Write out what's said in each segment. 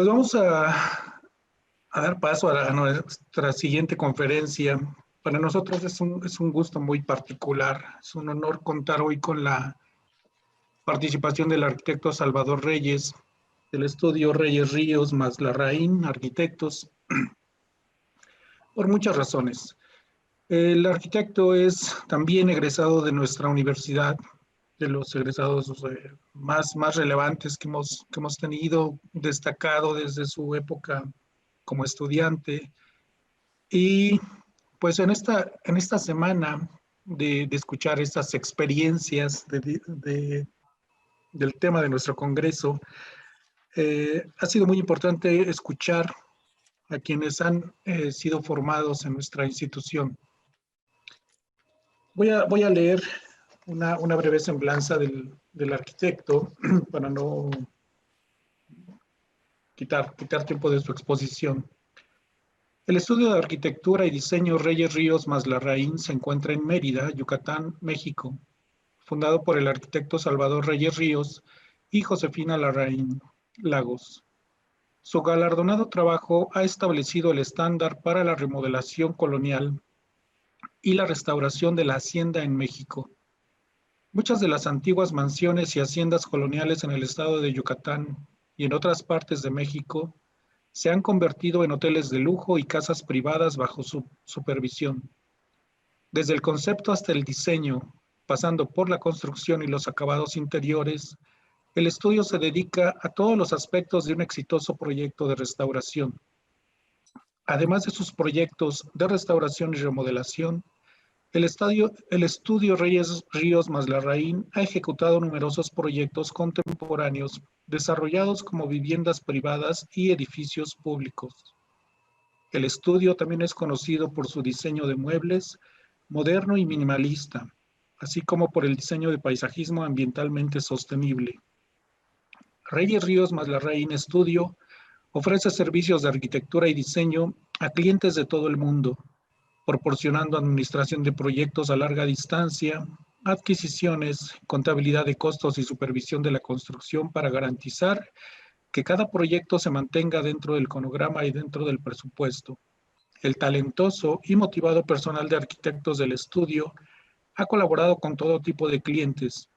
Pues vamos a dar paso a nuestra siguiente conferencia. Para nosotros es un gusto muy particular, es un honor contar hoy con la participación del arquitecto Salvador Reyes, del estudio Reyes Ríos más Larraín Arquitectos, por muchas razones. El arquitecto es también egresado de nuestra universidad, de los egresados más relevantes que hemos tenido, destacado desde su época como estudiante. Y pues en esta semana de escuchar estas experiencias del tema de nuestro congreso, ha sido muy importante escuchar a quienes han sido formados en nuestra institución. Voy a leer una breve semblanza del arquitecto para no quitar tiempo de su exposición. El estudio de arquitectura y diseño Reyes Ríos más Larraín se encuentra en Mérida, Yucatán, México, fundado por el arquitecto Salvador Reyes Ríos y Josefina Larraín Lagos. Su galardonado trabajo ha establecido el estándar para la remodelación colonial y la restauración de la hacienda en México. Muchas de las antiguas mansiones y haciendas coloniales en el estado de Yucatán y en otras partes de México se han convertido en hoteles de lujo y casas privadas bajo su supervisión. Desde el concepto hasta el diseño, pasando por la construcción y los acabados interiores, el estudio se dedica a todos los aspectos de un exitoso proyecto de restauración. Además de sus proyectos de restauración y remodelación, el estudio Reyes Ríos más Larraín ha ejecutado numerosos proyectos contemporáneos desarrollados como viviendas privadas y edificios públicos. El estudio también es conocido por su diseño de muebles moderno y minimalista, así como por el diseño de paisajismo ambientalmente sostenible. Reyes Ríos más Larraín Estudio ofrece servicios de arquitectura y diseño a clientes de todo el mundo, proporcionando administración de proyectos a larga distancia, adquisiciones, contabilidad de costos y supervisión de la construcción para garantizar que cada proyecto se mantenga dentro del cronograma y dentro del presupuesto. El talentoso y motivado personal de arquitectos del estudio ha colaborado con todo tipo de clientes,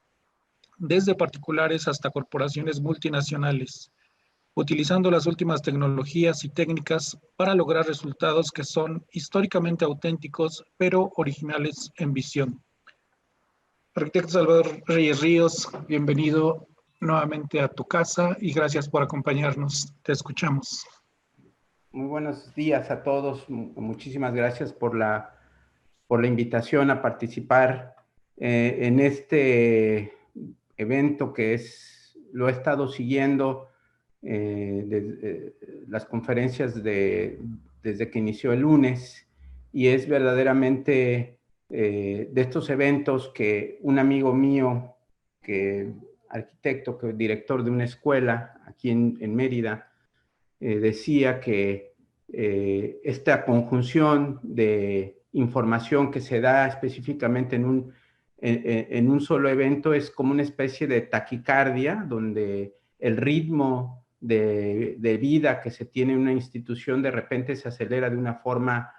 desde particulares hasta corporaciones multinacionales, utilizando las últimas tecnologías y técnicas para lograr resultados que son históricamente auténticos, pero originales en visión. Arquitecto Salvador Reyes Ríos, bienvenido nuevamente a tu casa y gracias por acompañarnos. Te escuchamos. Muy buenos días a todos. Muchísimas gracias por la invitación a participar en este evento que lo he estado siguiendo las conferencias desde que inició el lunes, y es verdaderamente de estos eventos que un amigo mío, arquitecto, director de una escuela aquí en Mérida, decía que esta conjunción de información que se da específicamente en un solo evento es como una especie de taquicardia, donde el ritmo de vida que se tiene en una institución de repente se acelera de una forma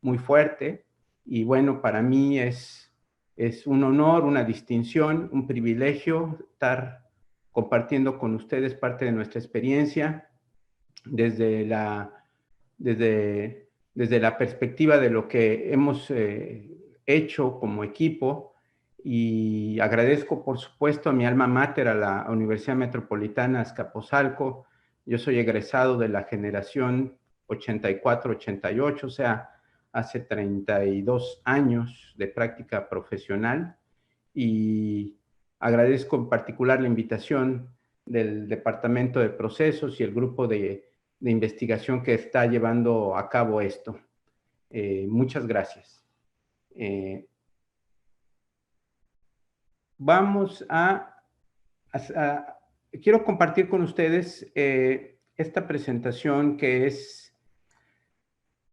muy fuerte. Y bueno, para mí es un honor, una distinción, un privilegio estar compartiendo con ustedes parte de nuestra experiencia desde la perspectiva de lo que hemos hecho como equipo. Y agradezco, por supuesto, a mi alma mater, a la Universidad Metropolitana Azcapotzalco. Yo soy egresado de la generación 84-88, o sea, hace 32 años de práctica profesional, y agradezco en particular la invitación del Departamento de Procesos y el grupo de investigación que está llevando a cabo esto. Muchas gracias. Quiero compartir con ustedes esta presentación que es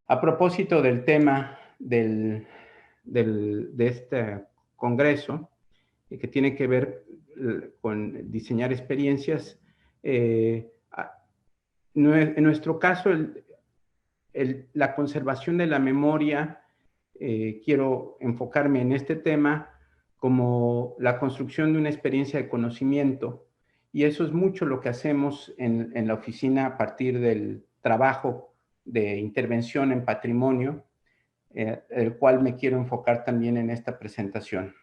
a propósito del tema de este congreso, que tiene que ver con diseñar experiencias. en nuestro caso, la conservación de la memoria, quiero enfocarme en este tema como la construcción de una experiencia de conocimiento, y eso es mucho lo que hacemos en la oficina a partir del trabajo de intervención en patrimonio, el cual me quiero enfocar también en esta presentación.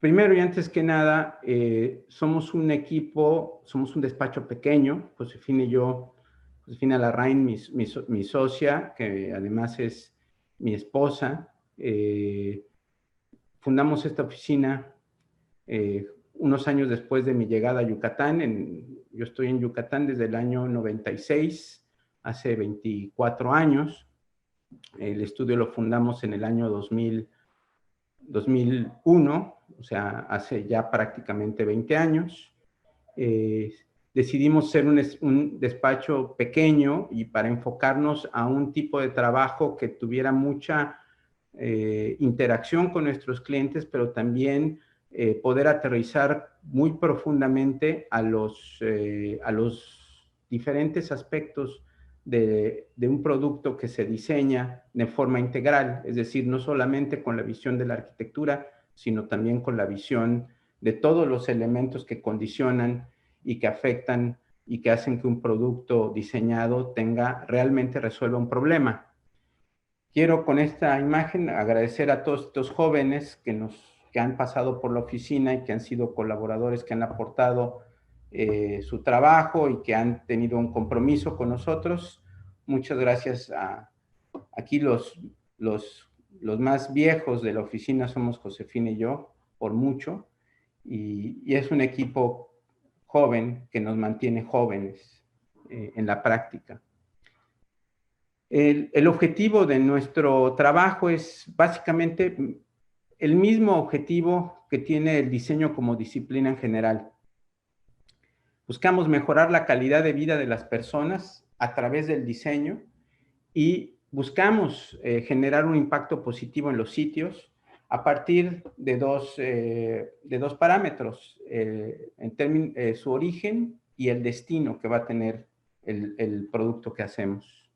Primero y antes que nada, somos un equipo, somos un despacho pequeño, Josefina y yo, Josefina Larraín, mi socia, que además es mi esposa. Fundamos esta oficina unos años después de mi llegada a Yucatán. Yo estoy en Yucatán desde el año 96, hace 24 años. El estudio lo fundamos en el año 2001, o sea, hace ya prácticamente 20 años. Decidimos ser un despacho pequeño y para enfocarnos a un tipo de trabajo que tuviera mucha interacción con nuestros clientes, pero también poder aterrizar muy profundamente a los diferentes aspectos de un producto que se diseña de forma integral, es decir, no solamente con la visión de la arquitectura, sino también con la visión de todos los elementos que condicionan y que afectan y que hacen que un producto diseñado realmente resuelva un problema. Quiero con esta imagen agradecer a todos estos jóvenes que han pasado por la oficina y que han sido colaboradores, que han aportado su trabajo y que han tenido un compromiso con nosotros. Muchas gracias aquí los más viejos de la oficina somos Josefina y yo, por mucho, y es un equipo joven que nos mantiene jóvenes en la práctica. El objetivo de nuestro trabajo es básicamente el mismo objetivo que tiene el diseño como disciplina en general. Buscamos mejorar la calidad de vida de las personas a través del diseño y buscamos generar un impacto positivo en los sitios a partir de dos parámetros, su origen y el destino que va a tener el producto que hacemos.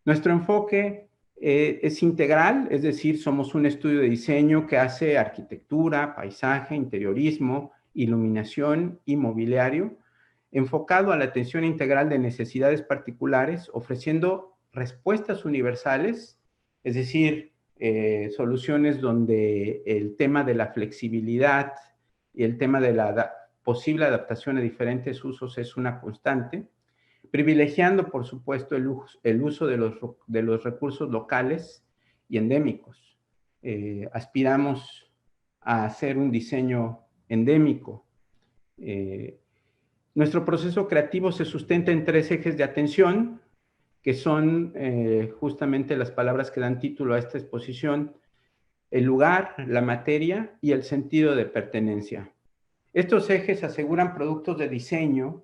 Nuestro enfoque es integral, es decir, somos un estudio de diseño que hace arquitectura, paisaje, interiorismo, iluminación y mobiliario, enfocado a la atención integral de necesidades particulares, ofreciendo respuestas universales, es decir, soluciones donde el tema de la flexibilidad y el tema de la posible adaptación a diferentes usos es una constante, privilegiando, por supuesto, el uso de los recursos locales y endémicos. Aspiramos a hacer un diseño endémico. Nuestro proceso creativo se sustenta en 3 ejes de atención, que son justamente las palabras que dan título a esta exposición: el lugar, la materia y el sentido de pertenencia. Estos ejes aseguran productos de diseño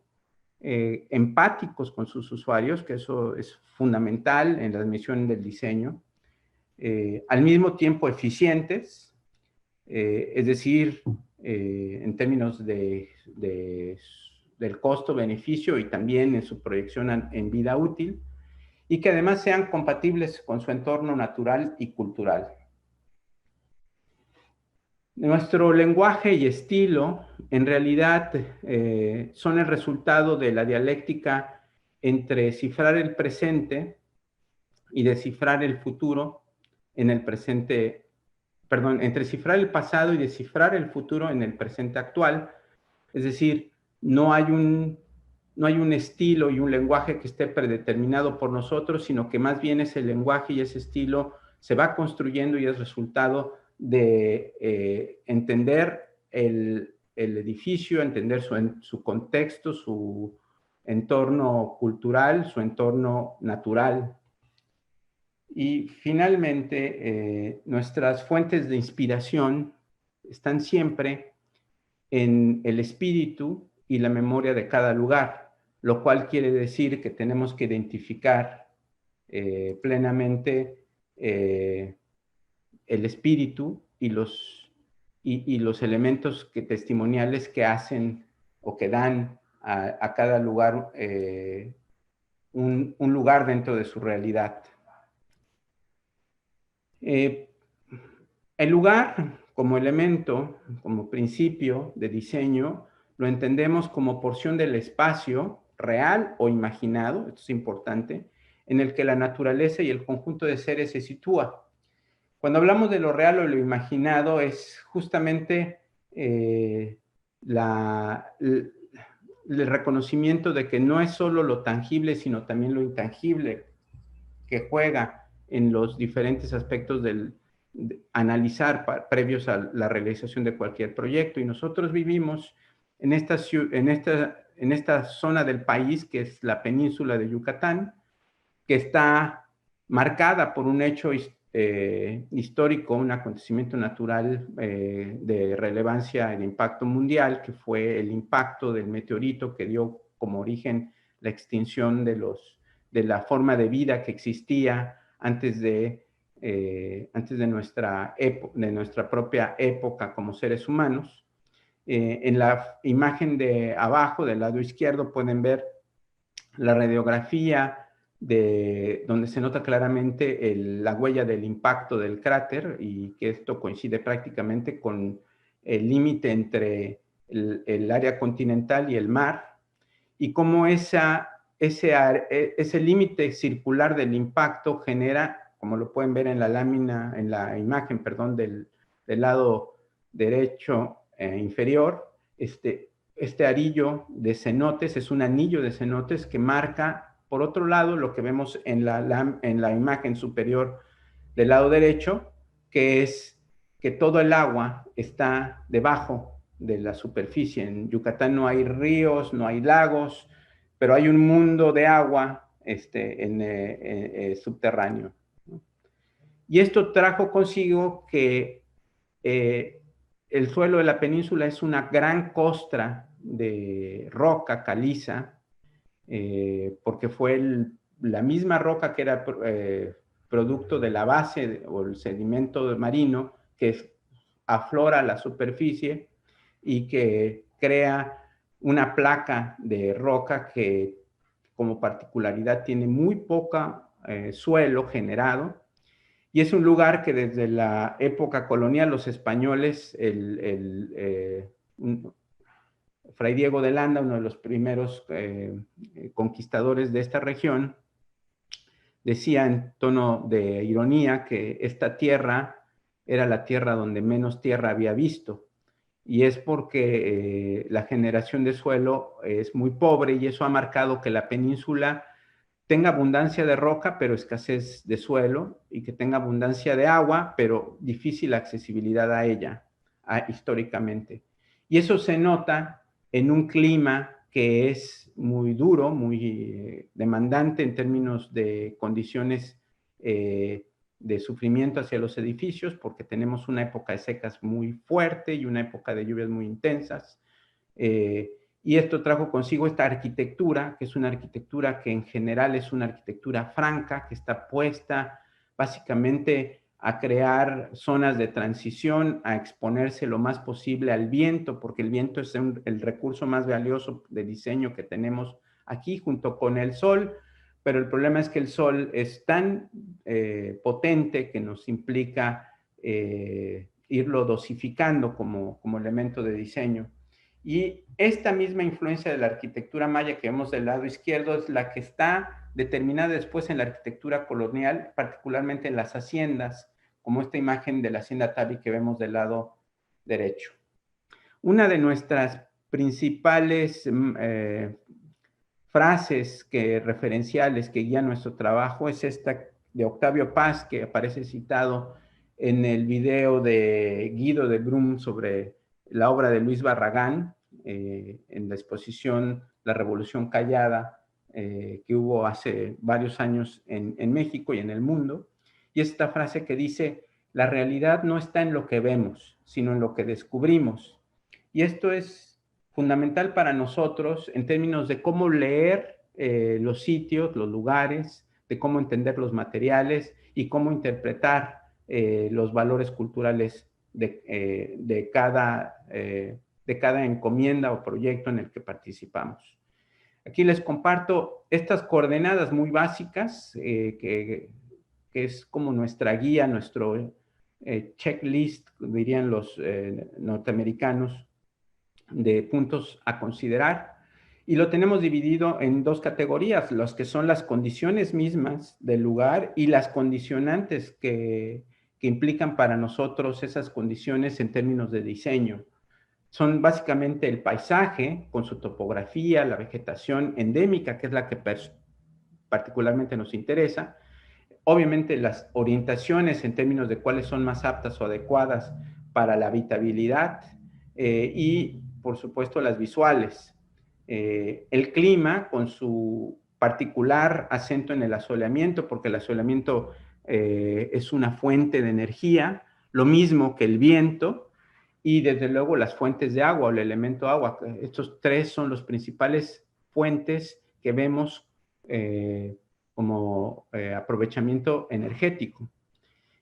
empáticos con sus usuarios, que eso es fundamental en la misión del diseño, al mismo tiempo eficientes, es decir, en términos del costo-beneficio y también en su proyección en vida útil, y que además sean compatibles con su entorno natural y cultural. Nuestro lenguaje y estilo, en realidad, son el resultado de la dialéctica entre cifrar el presente y descifrar el futuro en el presente, perdón, entre cifrar el pasado y descifrar el futuro en el presente actual. Es decir, no hay un estilo y un lenguaje que esté predeterminado por nosotros, sino que más bien ese lenguaje y ese estilo se va construyendo y es resultado de entender el edificio, entender su contexto, su entorno cultural, su entorno natural. Y finalmente, nuestras fuentes de inspiración están siempre en el espíritu y la memoria de cada lugar, lo cual quiere decir que tenemos que identificar plenamente el espíritu y los elementos testimoniales que hacen o que dan a cada lugar un lugar dentro de su realidad. El lugar como elemento, como principio de diseño, lo entendemos como porción del espacio real o imaginado, esto es importante, en el que la naturaleza y el conjunto de seres se sitúa. Cuando hablamos de lo real o lo imaginado, es justamente el reconocimiento de que no es solo lo tangible, sino también lo intangible que juega en los diferentes aspectos de analizar previos a la realización de cualquier proyecto. Y nosotros vivimos en esta zona del país, que es la península de Yucatán, que está marcada por un hecho histórico, un acontecimiento natural de relevancia y de impacto mundial, que fue el impacto del meteorito que dio como origen la extinción de la forma de vida que existía antes de nuestra propia época como seres humanos. En la imagen de abajo, del lado izquierdo, pueden ver la radiografía donde se nota claramente la huella del impacto del cráter, y que esto coincide prácticamente con el límite entre el área continental y el mar, y cómo ese límite circular del impacto genera, como lo pueden ver en la lámina, en la imagen, perdón, del lado derecho inferior, este anillo de cenotes, es un anillo de cenotes que marca, por otro lado, lo que vemos en la imagen superior del lado derecho, que es que todo el agua está debajo de la superficie. En Yucatán no hay ríos, no hay lagos, pero hay un mundo de agua subterráneo. Y esto trajo consigo que el suelo de la península es una gran costra de roca caliza, porque fue la misma roca que era producto de la base o el sedimento marino que aflora a la superficie y que crea una placa de roca que como particularidad tiene muy poca suelo generado, y es un lugar que desde la época colonial los españoles, Fray Diego de Landa, uno de los primeros conquistadores de esta región, decía en tono de ironía que esta tierra era la tierra donde menos tierra había visto, y es porque la generación de suelo es muy pobre, y eso ha marcado que la península tenga abundancia de roca, pero escasez de suelo, y que tenga abundancia de agua, pero difícil accesibilidad a ella, históricamente. Y eso se nota en un clima que es muy duro, muy demandante en términos de condiciones de sufrimiento hacia los edificios, porque tenemos una época de secas muy fuerte y una época de lluvias muy intensas. Y esto trajo consigo esta arquitectura, que es una arquitectura que en general es una arquitectura franca, que está puesta básicamente a crear zonas de transición, a exponerse lo más posible al viento, porque el viento es el recurso más valioso de diseño que tenemos aquí, junto con el sol, pero el problema es que el sol es tan potente que nos implica irlo dosificando como elemento de diseño. Y esta misma influencia de la arquitectura maya que vemos del lado izquierdo es la que está determinada después en la arquitectura colonial, particularmente en las haciendas, como esta imagen de la hacienda Tabi que vemos del lado derecho. Una de nuestras principales frases referenciales que guían nuestro trabajo es esta de Octavio Paz, que aparece citado en el video de Guido de Brum sobre la obra de Luis Barragán, en la exposición La Revolución Callada, que hubo hace varios años en México y en el mundo. Y esta frase que dice: la realidad no está en lo que vemos, sino en lo que descubrimos. Y esto es fundamental para nosotros en términos de cómo leer los sitios, los lugares, de cómo entender los materiales y cómo interpretar los valores culturales de cada de cada encomienda o proyecto en el que participamos. Aquí les comparto estas coordenadas muy básicas, que es como nuestra guía, nuestro checklist, dirían los norteamericanos, de puntos a considerar. Y lo tenemos dividido en dos categorías, los que son las condiciones mismas del lugar y las condicionantes que implican para nosotros esas condiciones en términos de diseño. Son básicamente el paisaje con su topografía, la vegetación endémica, que es la que particularmente nos interesa, obviamente las orientaciones en términos de cuáles son más aptas o adecuadas para la habitabilidad, y por supuesto las visuales. El clima con su particular acento en el asoleamiento, porque el asoleamiento es una fuente de energía, lo mismo que el viento, y desde luego las fuentes de agua o el elemento agua. Estos tres son los principales fuentes que vemos como aprovechamiento energético.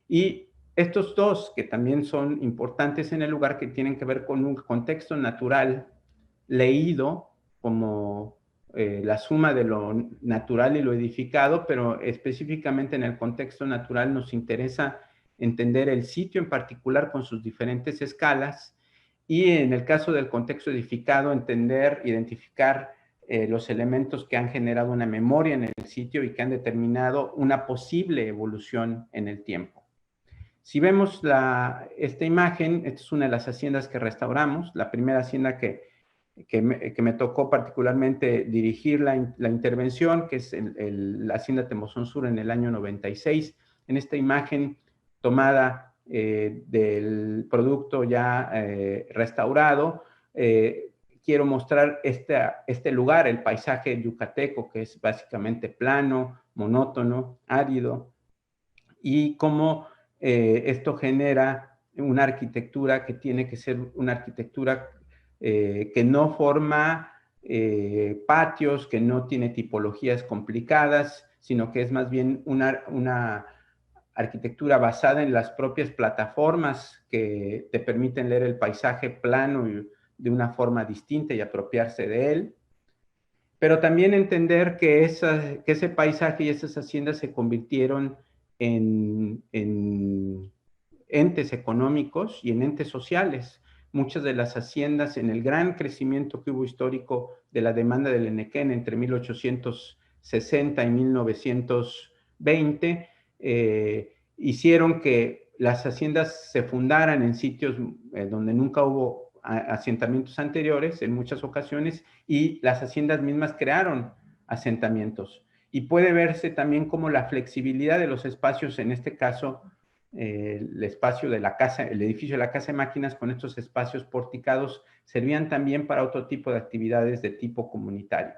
Y estos dos, que también son importantes en el lugar, que tienen que ver con un contexto natural leído como la suma de lo natural y lo edificado, pero específicamente en el contexto natural nos interesa entender el sitio en particular con sus diferentes escalas, y en el caso del contexto edificado, entender, identificar los elementos que han generado una memoria en el sitio y que han determinado una posible evolución en el tiempo. Si vemos esta imagen, esta es una de las haciendas que restauramos, la primera hacienda que me tocó particularmente dirigir la intervención, que es la hacienda Temozón Sur en el año 96. En esta imagen tomada del producto ya restaurado, quiero mostrar este lugar, el paisaje yucateco, que es básicamente plano, monótono, árido, y cómo esto genera una arquitectura que tiene que ser una arquitectura que no forma patios, que no tiene tipologías complicadas, sino que es más bien una arquitectura basada en las propias plataformas que te permiten leer el paisaje plano y de una forma distinta y apropiarse de él. Pero también entender que ese paisaje y esas haciendas se convirtieron en entes económicos y en entes sociales. Muchas de las haciendas, en el gran crecimiento que hubo histórico de la demanda del Enequén entre 1860 y 1920, hicieron que las haciendas se fundaran en sitios donde nunca hubo asentamientos anteriores en muchas ocasiones, y las haciendas mismas crearon asentamientos. Y puede verse también como la flexibilidad de los espacios, en este caso, el espacio de la casa, el edificio de la Casa de Máquinas con estos espacios porticados servían también para otro tipo de actividades de tipo comunitario.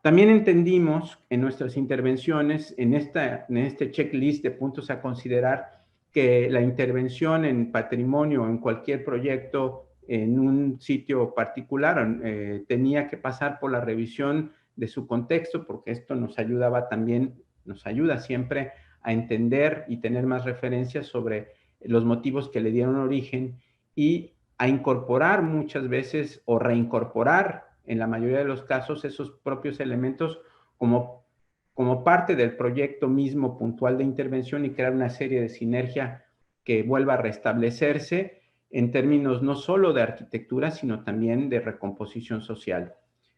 También entendimos en nuestras intervenciones, en este checklist de puntos a considerar, que la intervención en patrimonio o en cualquier proyecto en un sitio particular tenía que pasar por la revisión de su contexto, porque esto nos ayudaba también, nos ayuda siempre a entender y tener más referencias sobre los motivos que le dieron origen, y a incorporar muchas veces o reincorporar en la mayoría de los casos esos propios elementos como parte del proyecto mismo puntual de intervención, y crear una serie de sinergia que vuelva a restablecerse en términos no solo de arquitectura, sino también de recomposición social.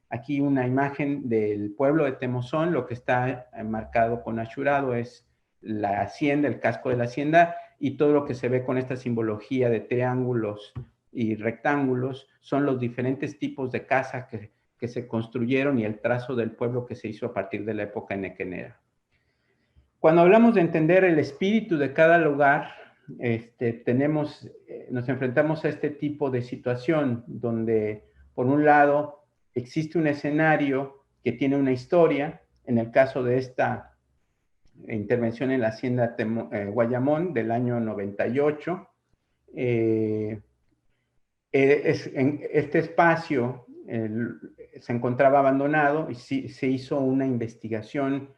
Aquí una imagen del pueblo de Temozón. Lo que está marcado con achurado es la hacienda, el casco de la hacienda, y todo lo que se ve con esta simbología de triángulos y rectángulos son los diferentes tipos de casa que se construyeron y el trazo del pueblo que se hizo a partir de la época enequenera. Cuando hablamos de entender el espíritu de cada lugar, nos enfrentamos a este tipo de situación donde, por un lado, existe un escenario que tiene una historia. En el caso de esta intervención en la hacienda Guayamón del año 98, este espacio se encontraba abandonado y se hizo una investigación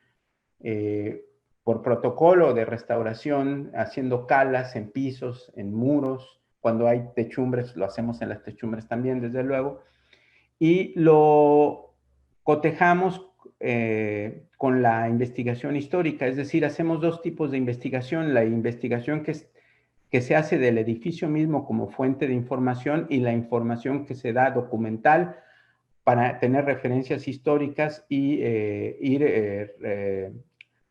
por protocolo de restauración, haciendo calas en pisos, en muros, cuando hay techumbres, lo hacemos en las techumbres también, desde luego, y lo cotejamos con la investigación histórica, es decir, hacemos dos tipos de investigación, la investigación que se hace del edificio mismo como fuente de información y la información que se da documental para tener referencias históricas y ir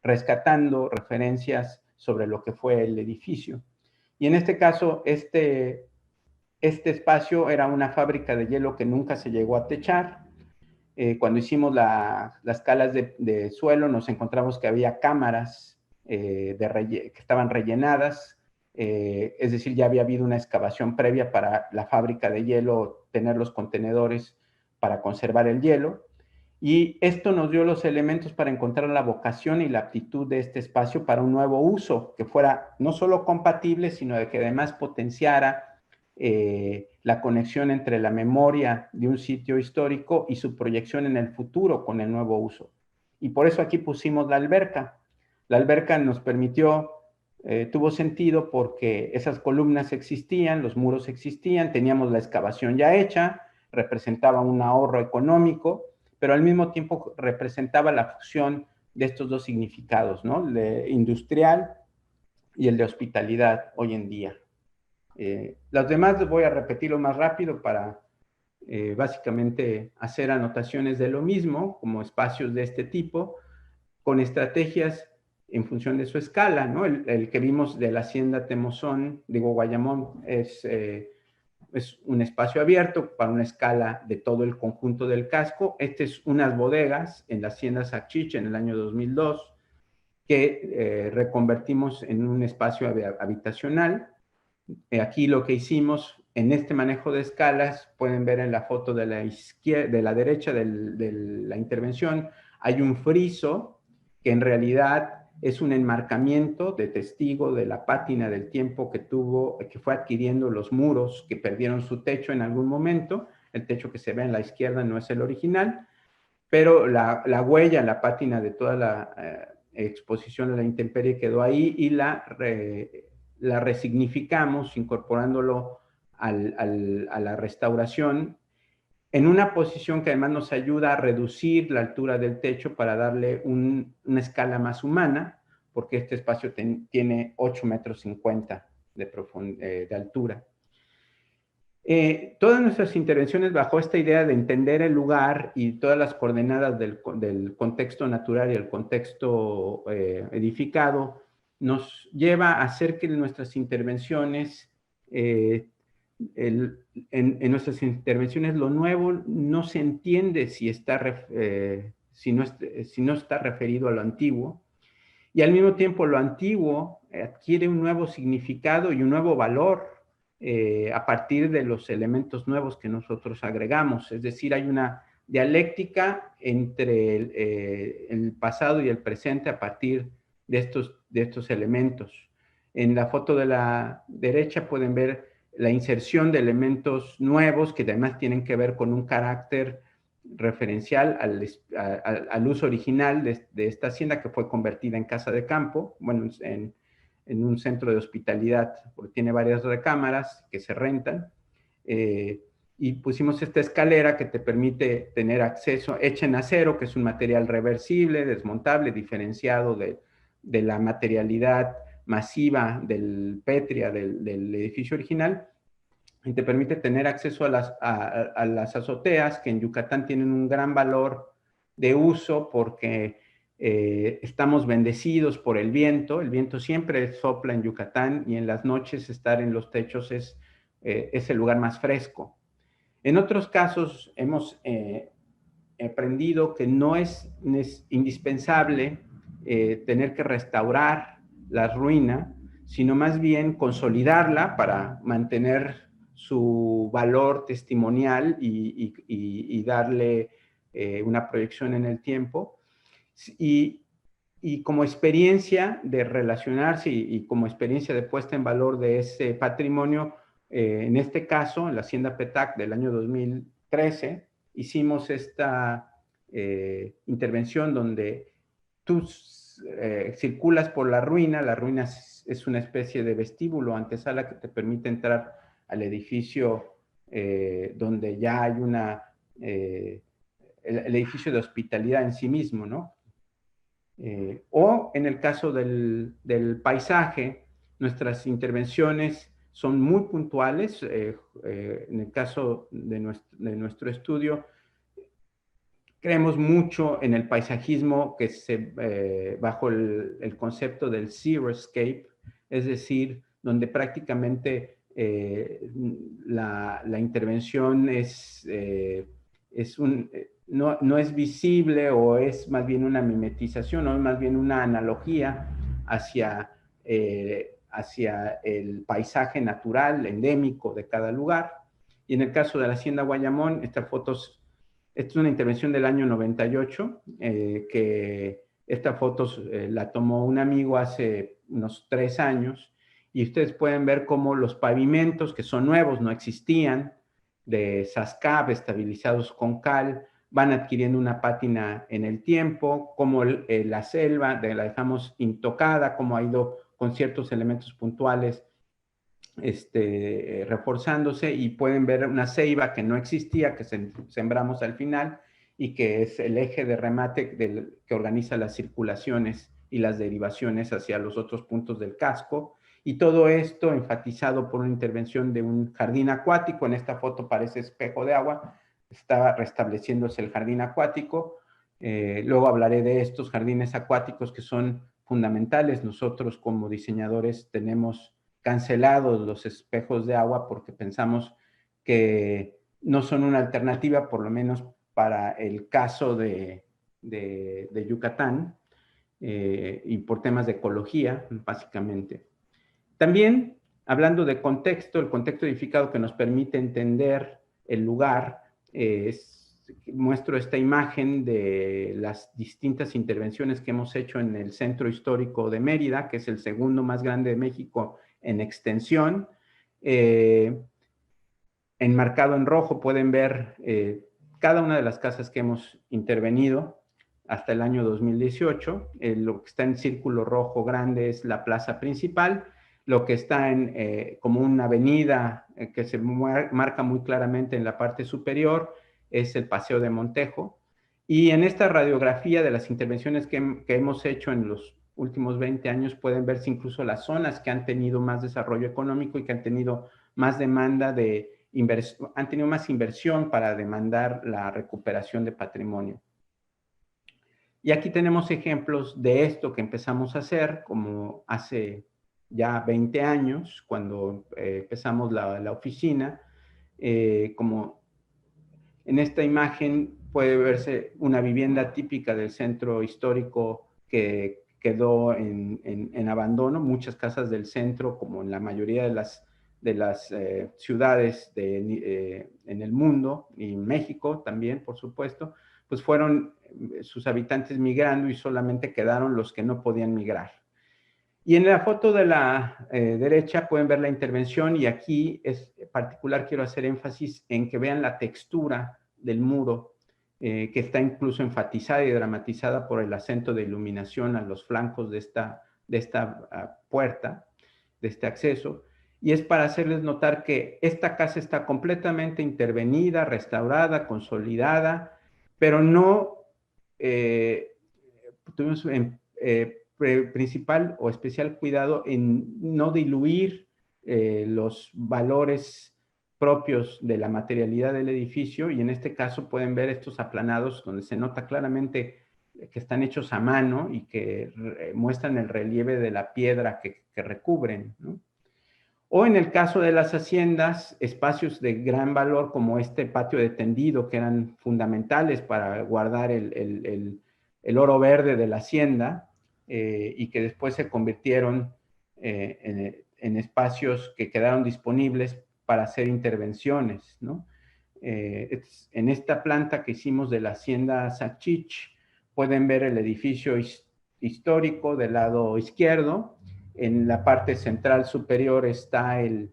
rescatando referencias sobre lo que fue el edificio. Y en este caso, este espacio era una fábrica de hielo que nunca se llegó a techar. Cuando hicimos las calas de suelo, nos encontramos que había cámaras que estaban rellenadas, es decir, ya había habido una excavación previa para la fábrica de hielo, tener los contenedores para conservar el hielo. Y esto nos dio los elementos para encontrar la vocación y la aptitud de este espacio para un nuevo uso, que fuera no solo compatible, sino de que además potenciara la conexión entre la memoria de un sitio histórico y su proyección en el futuro con el nuevo uso. Y por eso aquí pusimos la alberca. La alberca nos permitió, tuvo sentido porque esas columnas existían, los muros existían, teníamos la excavación ya hecha, representaba un ahorro económico, pero al mismo tiempo representaba la fusión de estos dos significados, ¿no? El industrial y el de hospitalidad hoy en día. Los demás los voy a repetirlo más rápido para básicamente hacer anotaciones de lo mismo, como espacios de este tipo, con estrategias en función de su escala, ¿no? El que vimos de la hacienda Temozón, digo Guayamón, es un espacio abierto para una escala de todo el conjunto del casco. Este es unas bodegas en la hacienda Sachiche en el año 2002, que reconvertimos en un espacio habitacional. Aquí lo que hicimos en este manejo de escalas, pueden ver en la foto de la izquierda, de la derecha de la intervención, hay un friso que en realidad es un enmarcamiento de testigo de la pátina del tiempo que fue adquiriendo los muros que perdieron su techo en algún momento. El techo que se ve en la izquierda no es el original, pero la huella, la pátina de toda la exposición a la intemperie quedó ahí y la resignificamos incorporándolo a la restauración en una posición que además nos ayuda a reducir la altura del techo para darle una escala más humana, porque este espacio tiene 8,50 metros de altura. Todas nuestras intervenciones bajo esta idea de entender el lugar y todas las coordenadas del contexto natural y el contexto edificado nos lleva a hacer que nuestras intervenciones, en nuestras intervenciones lo nuevo no se entiende si no está referido a lo antiguo, y al mismo tiempo lo antiguo adquiere un nuevo significado y un nuevo valor a partir de los elementos nuevos que nosotros agregamos. Es decir, hay una dialéctica entre el pasado y el presente a partir de estos elementos. En la foto de la derecha pueden ver la inserción de elementos nuevos que además tienen que ver con un carácter referencial al uso original de esta hacienda, que fue convertida en casa de campo, bueno, en un centro de hospitalidad, porque tiene varias recámaras que se rentan, y pusimos esta escalera que te permite tener acceso, hecha en acero, que es un material reversible, desmontable, diferenciado de la materialidad masiva del pétrea del edificio original, y te permite tener acceso a las azoteas, que en Yucatán tienen un gran valor de uso porque estamos bendecidos por el viento siempre sopla en Yucatán, y en las noches estar en los techos es el lugar más fresco. En otros casos hemos aprendido que no es indispensable tener que restaurar la ruina, sino más bien consolidarla para mantener su valor testimonial y darle una proyección en el tiempo. Y como experiencia de relacionarse y como experiencia de puesta en valor de ese patrimonio, en este caso, en la Hacienda Petac del año 2013, hicimos esta intervención donde tú circulas por la ruina es una especie de vestíbulo, antesala, que te permite entrar al edificio donde ya hay el edificio de hospitalidad en sí mismo, ¿no? O en el caso del paisaje, nuestras intervenciones son muy puntuales. En el caso de nuestro estudio, creemos mucho en el paisajismo bajo el concepto del xeriscape, es decir, donde prácticamente la intervención no es visible, o es más bien una mimetización, o es más bien una analogía hacia el paisaje natural, endémico de cada lugar. Y en el caso de la Hacienda Guayamón, esta es una intervención del año 98, que esta foto la tomó un amigo hace unos 3 años, y ustedes pueden ver cómo los pavimentos, que son nuevos, no existían, de Sascab estabilizados con cal, van adquiriendo una pátina en el tiempo, como la selva la dejamos intocada, como ha ido con ciertos elementos puntuales reforzándose, y pueden ver una ceiba que no existía, que sembramos al final, y que es el eje de remate que organiza las circulaciones y las derivaciones hacia los otros puntos del casco. Y todo esto enfatizado por una intervención de un jardín acuático. En esta foto parece espejo de agua, está restableciéndose el jardín acuático. Luego hablaré de estos jardines acuáticos que son fundamentales. Nosotros como diseñadores tenemos cancelados los espejos de agua porque pensamos que no son una alternativa, por lo menos para el caso de Yucatán, y por temas de ecología, básicamente. También, hablando de contexto, el contexto edificado que nos permite entender el lugar, muestro esta imagen de las distintas intervenciones que hemos hecho en el Centro Histórico de Mérida, que es el segundo más grande de México en extensión. Enmarcado en rojo pueden ver cada una de las casas que hemos intervenido hasta el año 2018. Lo que está en círculo rojo grande es la plaza principal. Lo que está como una avenida que se marca muy claramente en la parte superior es el Paseo de Montejo. Y en esta radiografía de las intervenciones que hemos hecho en los últimos 20 años pueden verse incluso las zonas que han tenido más desarrollo económico y que han tenido más demanda han tenido más inversión para demandar la recuperación de patrimonio. Y aquí tenemos ejemplos de esto que empezamos a hacer, como hace ya 20 años, cuando empezamos la oficina. Como en esta imagen puede verse una vivienda típica del centro histórico que quedó en abandono. Muchas casas del centro, como en la mayoría de las ciudades en el mundo, y en México también, por supuesto, pues fueron sus habitantes migrando, y solamente quedaron los que no podían migrar. Y en la foto de la derecha pueden ver la intervención, y aquí es particular, quiero hacer énfasis en que vean la textura del muro, que está incluso enfatizada y dramatizada por el acento de iluminación a los flancos de esta puerta, de este acceso. Y es para hacerles notar que esta casa está completamente intervenida, restaurada, consolidada, pero no tuvimos principal o especial cuidado en no diluir los valores propios de la materialidad del edificio, y en este caso pueden ver estos aplanados donde se nota claramente que están hechos a mano y que muestran el relieve de la piedra que recubren, ¿no? O en el caso de las haciendas, espacios de gran valor como este patio de tendido, que eran fundamentales para guardar el oro verde de la hacienda, y que después se convirtieron en espacios que quedaron disponibles para hacer intervenciones, ¿no? En esta planta que hicimos de la hacienda Sachich, pueden ver el edificio histórico del lado izquierdo. En la parte central superior está el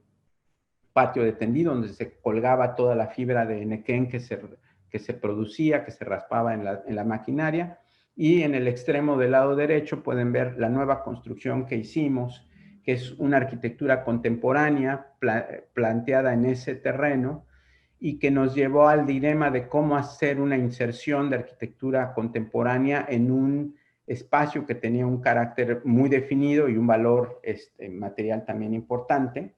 patio de tendido, donde se colgaba toda la fibra de nequén que se producía, que se raspaba en la maquinaria. Y en el extremo del lado derecho pueden ver la nueva construcción que hicimos, que es una arquitectura contemporánea planteada en ese terreno y que nos llevó al dilema de cómo hacer una inserción de arquitectura contemporánea en un espacio que tenía un carácter muy definido y un valor material también importante.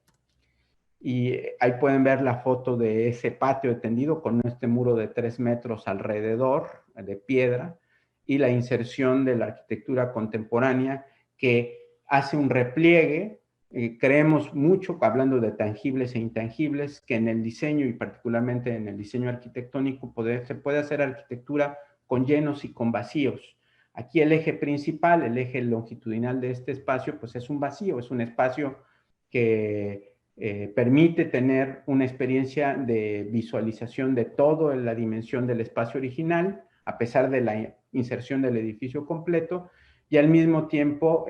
Y ahí pueden ver la foto de ese patio tendido con este muro de 3 metros alrededor de piedra y la inserción de la arquitectura contemporánea que hace un repliegue. Creemos mucho, hablando de tangibles e intangibles, que en el diseño y particularmente en el diseño arquitectónico se puede hacer arquitectura con llenos y con vacíos. Aquí el eje principal, el eje longitudinal de este espacio, pues es un vacío, es un espacio que permite tener una experiencia de visualización de toda la dimensión del espacio original, a pesar de la inserción del edificio completo, y al mismo tiempo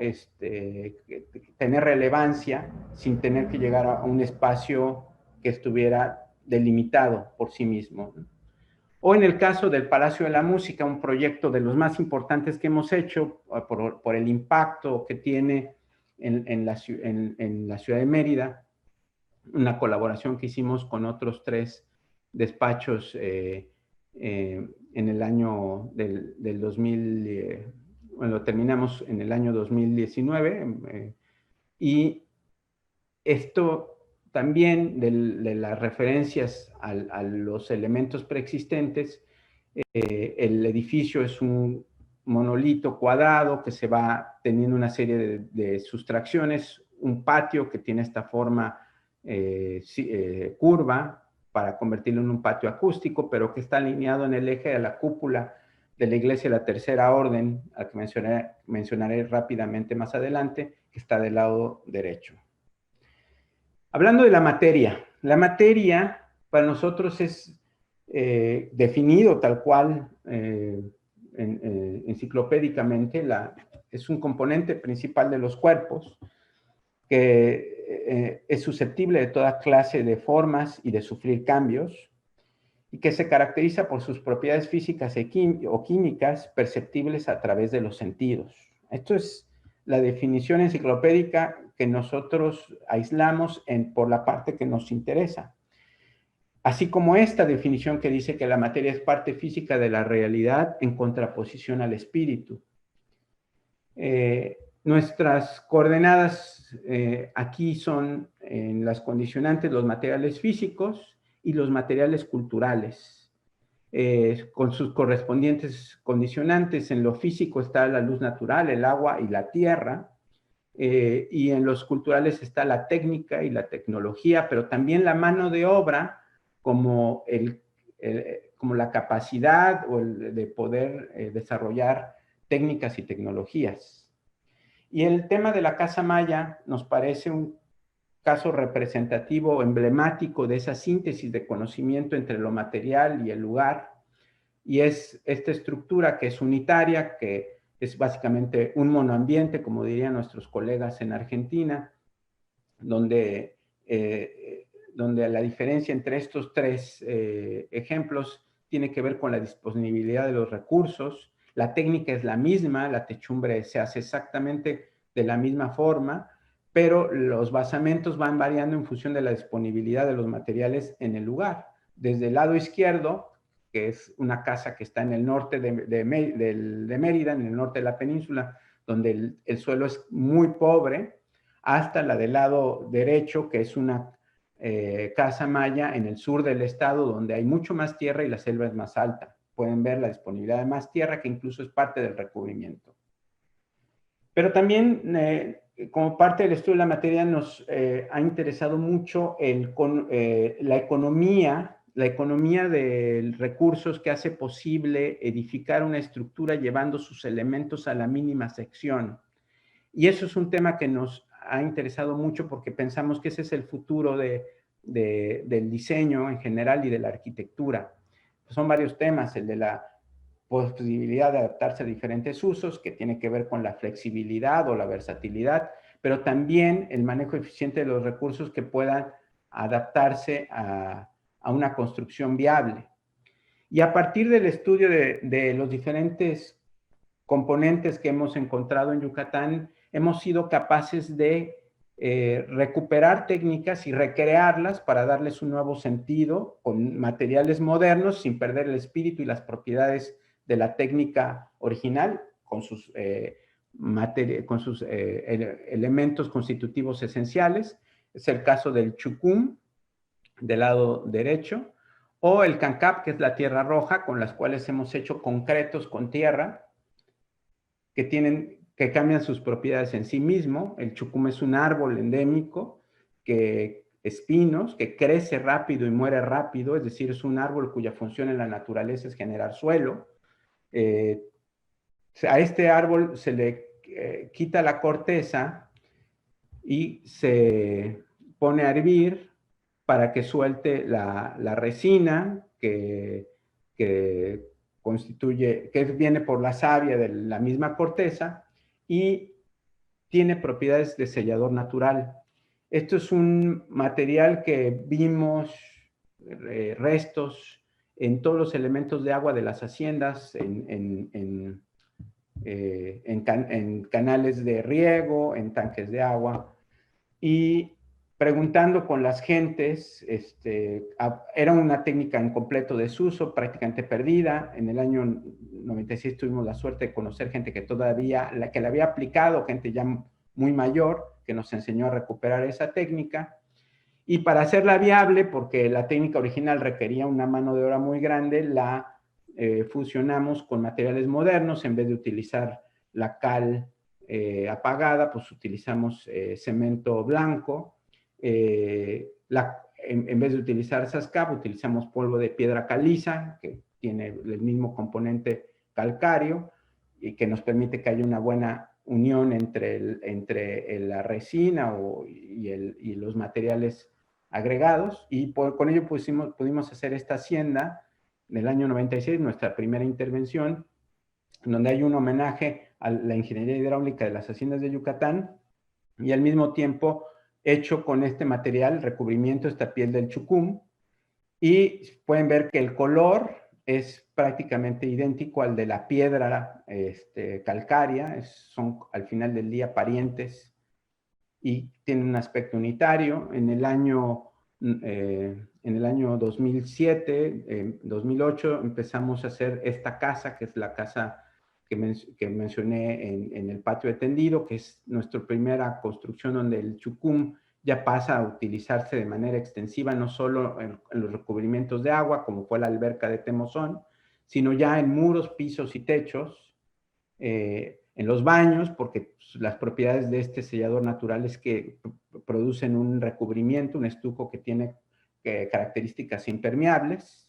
tener relevancia sin tener que llegar a un espacio que estuviera delimitado por sí mismo. O en el caso del Palacio de la Música, un proyecto de los más importantes que hemos hecho por el impacto que tiene en la ciudad de Mérida, una colaboración que hicimos con otros 3 despachos en el año del 2000, bueno, terminamos en el año 2019, y esto también de las referencias a los elementos preexistentes. El edificio es un monolito cuadrado que se va teniendo una serie de sustracciones, un patio que tiene esta forma curva para convertirlo en un patio acústico, pero que está alineado en el eje de la cúpula de la Iglesia de la Tercera Orden, al que mencionaré rápidamente más adelante, que está del lado derecho. Hablando de la materia para nosotros es definido tal cual enciclopédicamente, es un componente principal de los cuerpos, que es susceptible de toda clase de formas y de sufrir cambios, y que se caracteriza por sus propiedades físicas o químicas perceptibles a través de los sentidos. Esto es la definición enciclopédica que nosotros aislamos por la parte que nos interesa. Así como esta definición que dice que la materia es parte física de la realidad en contraposición al espíritu. Nuestras coordenadas aquí son en las condicionantes los materiales físicos y los materiales culturales, con sus correspondientes condicionantes. En lo físico está la luz natural, el agua y la tierra, y en los culturales está la técnica y la tecnología, pero también la mano de obra como la capacidad de poder desarrollar técnicas y tecnologías. Y el tema de la Casa Maya nos parece un caso representativo, emblemático de esa síntesis de conocimiento entre lo material y el lugar. Y es esta estructura que es unitaria, que es básicamente un monoambiente, como dirían nuestros colegas en Argentina, donde la diferencia entre estos 3 ejemplos tiene que ver con la disponibilidad de los recursos. La técnica es la misma, la techumbre se hace exactamente de la misma forma, pero los basamentos van variando en función de la disponibilidad de los materiales en el lugar. Desde el lado izquierdo, que es una casa que está en el norte de Mérida, en el norte de la península, donde el suelo es muy pobre, hasta la del lado derecho, que es una casa maya en el sur del estado, donde hay mucho más tierra y la selva es más alta. Pueden ver la disponibilidad de más tierra, que incluso es parte del recubrimiento. Pero también, como parte del estudio de la materia, nos ha interesado mucho la economía de recursos que hace posible edificar una estructura llevando sus elementos a la mínima sección. Y eso es un tema que nos ha interesado mucho porque pensamos que ese es el futuro del diseño en general y de la arquitectura. Pues son varios temas, el de la posibilidad de adaptarse a diferentes usos, que tiene que ver con la flexibilidad o la versatilidad, pero también el manejo eficiente de los recursos que puedan adaptarse a una construcción viable. Y a partir del estudio de los diferentes componentes que hemos encontrado en Yucatán, hemos sido capaces de recuperar técnicas y recrearlas para darles un nuevo sentido con materiales modernos sin perder el espíritu y las propiedades de la técnica original con sus, elementos constitutivos esenciales. Es el caso del chucum, del lado derecho, o el cancap, que es la tierra roja, con las cuales hemos hecho concretos con tierra que cambian sus propiedades en sí mismo. El chucum es un árbol endémico, espinos, que crece rápido y muere rápido, es decir, es un árbol cuya función en la naturaleza es generar suelo. A este árbol se le quita la corteza y se pone a hervir para que suelte la resina que viene por la savia de la misma corteza y tiene propiedades de sellador natural. Esto es un material que vimos restos en todos los elementos de agua de las haciendas, en canales de riego, en tanques de agua. Y preguntando con las gentes, era una técnica en completo desuso, prácticamente perdida. En el año 96 tuvimos la suerte de conocer gente que la había aplicado, gente ya muy mayor, que nos enseñó a recuperar esa técnica. Y para hacerla viable, porque la técnica original requería una mano de obra muy grande, la fusionamos con materiales modernos. En vez de utilizar la cal apagada, pues utilizamos cemento blanco. En vez de utilizar SASCAP, utilizamos polvo de piedra caliza, que tiene el mismo componente calcáreo y que nos permite que haya una buena unión entre la resina y los materiales agregados. Y con ello pudimos hacer esta hacienda del año 96, nuestra primera intervención, donde hay un homenaje a la ingeniería hidráulica de las haciendas de Yucatán y al mismo tiempo hecho con este material, recubrimiento, esta piel del chucum, y pueden ver que el color es prácticamente idéntico al de la piedra calcárea. Son al final del día parientes y tienen un aspecto unitario. En el año 2007, 2008, empezamos a hacer esta casa, que es la casa que mencioné en el patio de tendido, que es nuestra primera construcción donde el chucum ya pasa a utilizarse de manera extensiva, no solo en los recubrimientos de agua, como fue la alberca de Temozón, sino ya en muros, pisos y techos, en los baños, porque las propiedades de este sellador natural es que producen un recubrimiento, un estuco que tiene características impermeables.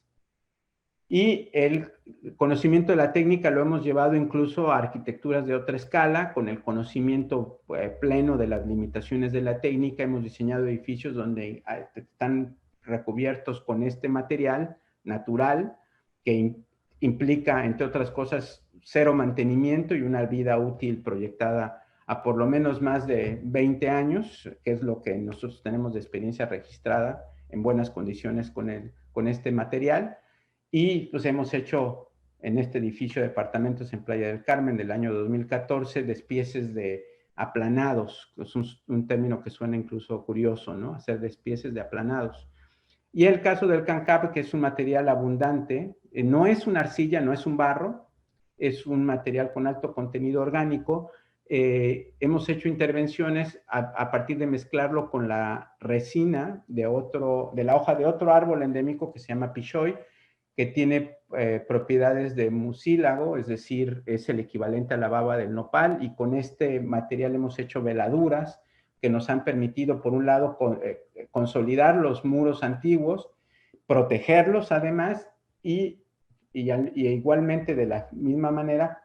Y el conocimiento de la técnica lo hemos llevado incluso a arquitecturas de otra escala. Con el conocimiento pleno de las limitaciones de la técnica, hemos diseñado edificios donde están recubiertos con este material natural que implica, entre otras cosas, cero mantenimiento y una vida útil proyectada a por lo menos más de 20 años, que es lo que nosotros tenemos de experiencia registrada en buenas condiciones con este material. Y pues hemos hecho en este edificio de departamentos en Playa del Carmen del año 2014 despieces de aplanados. Es un término que suena incluso curioso, ¿no? Hacer despieces de aplanados. Y el caso del cancap, que es un material abundante, no es una arcilla, no es un barro, es un material con alto contenido orgánico. Hemos hecho intervenciones a partir de mezclarlo con la resina de la hoja de otro árbol endémico que se llama pichoy, que tiene propiedades de mucílago, es decir, es el equivalente a la baba del nopal, y con este material hemos hecho veladuras que nos han permitido, por un lado, consolidar los muros antiguos, protegerlos además, y igualmente de la misma manera,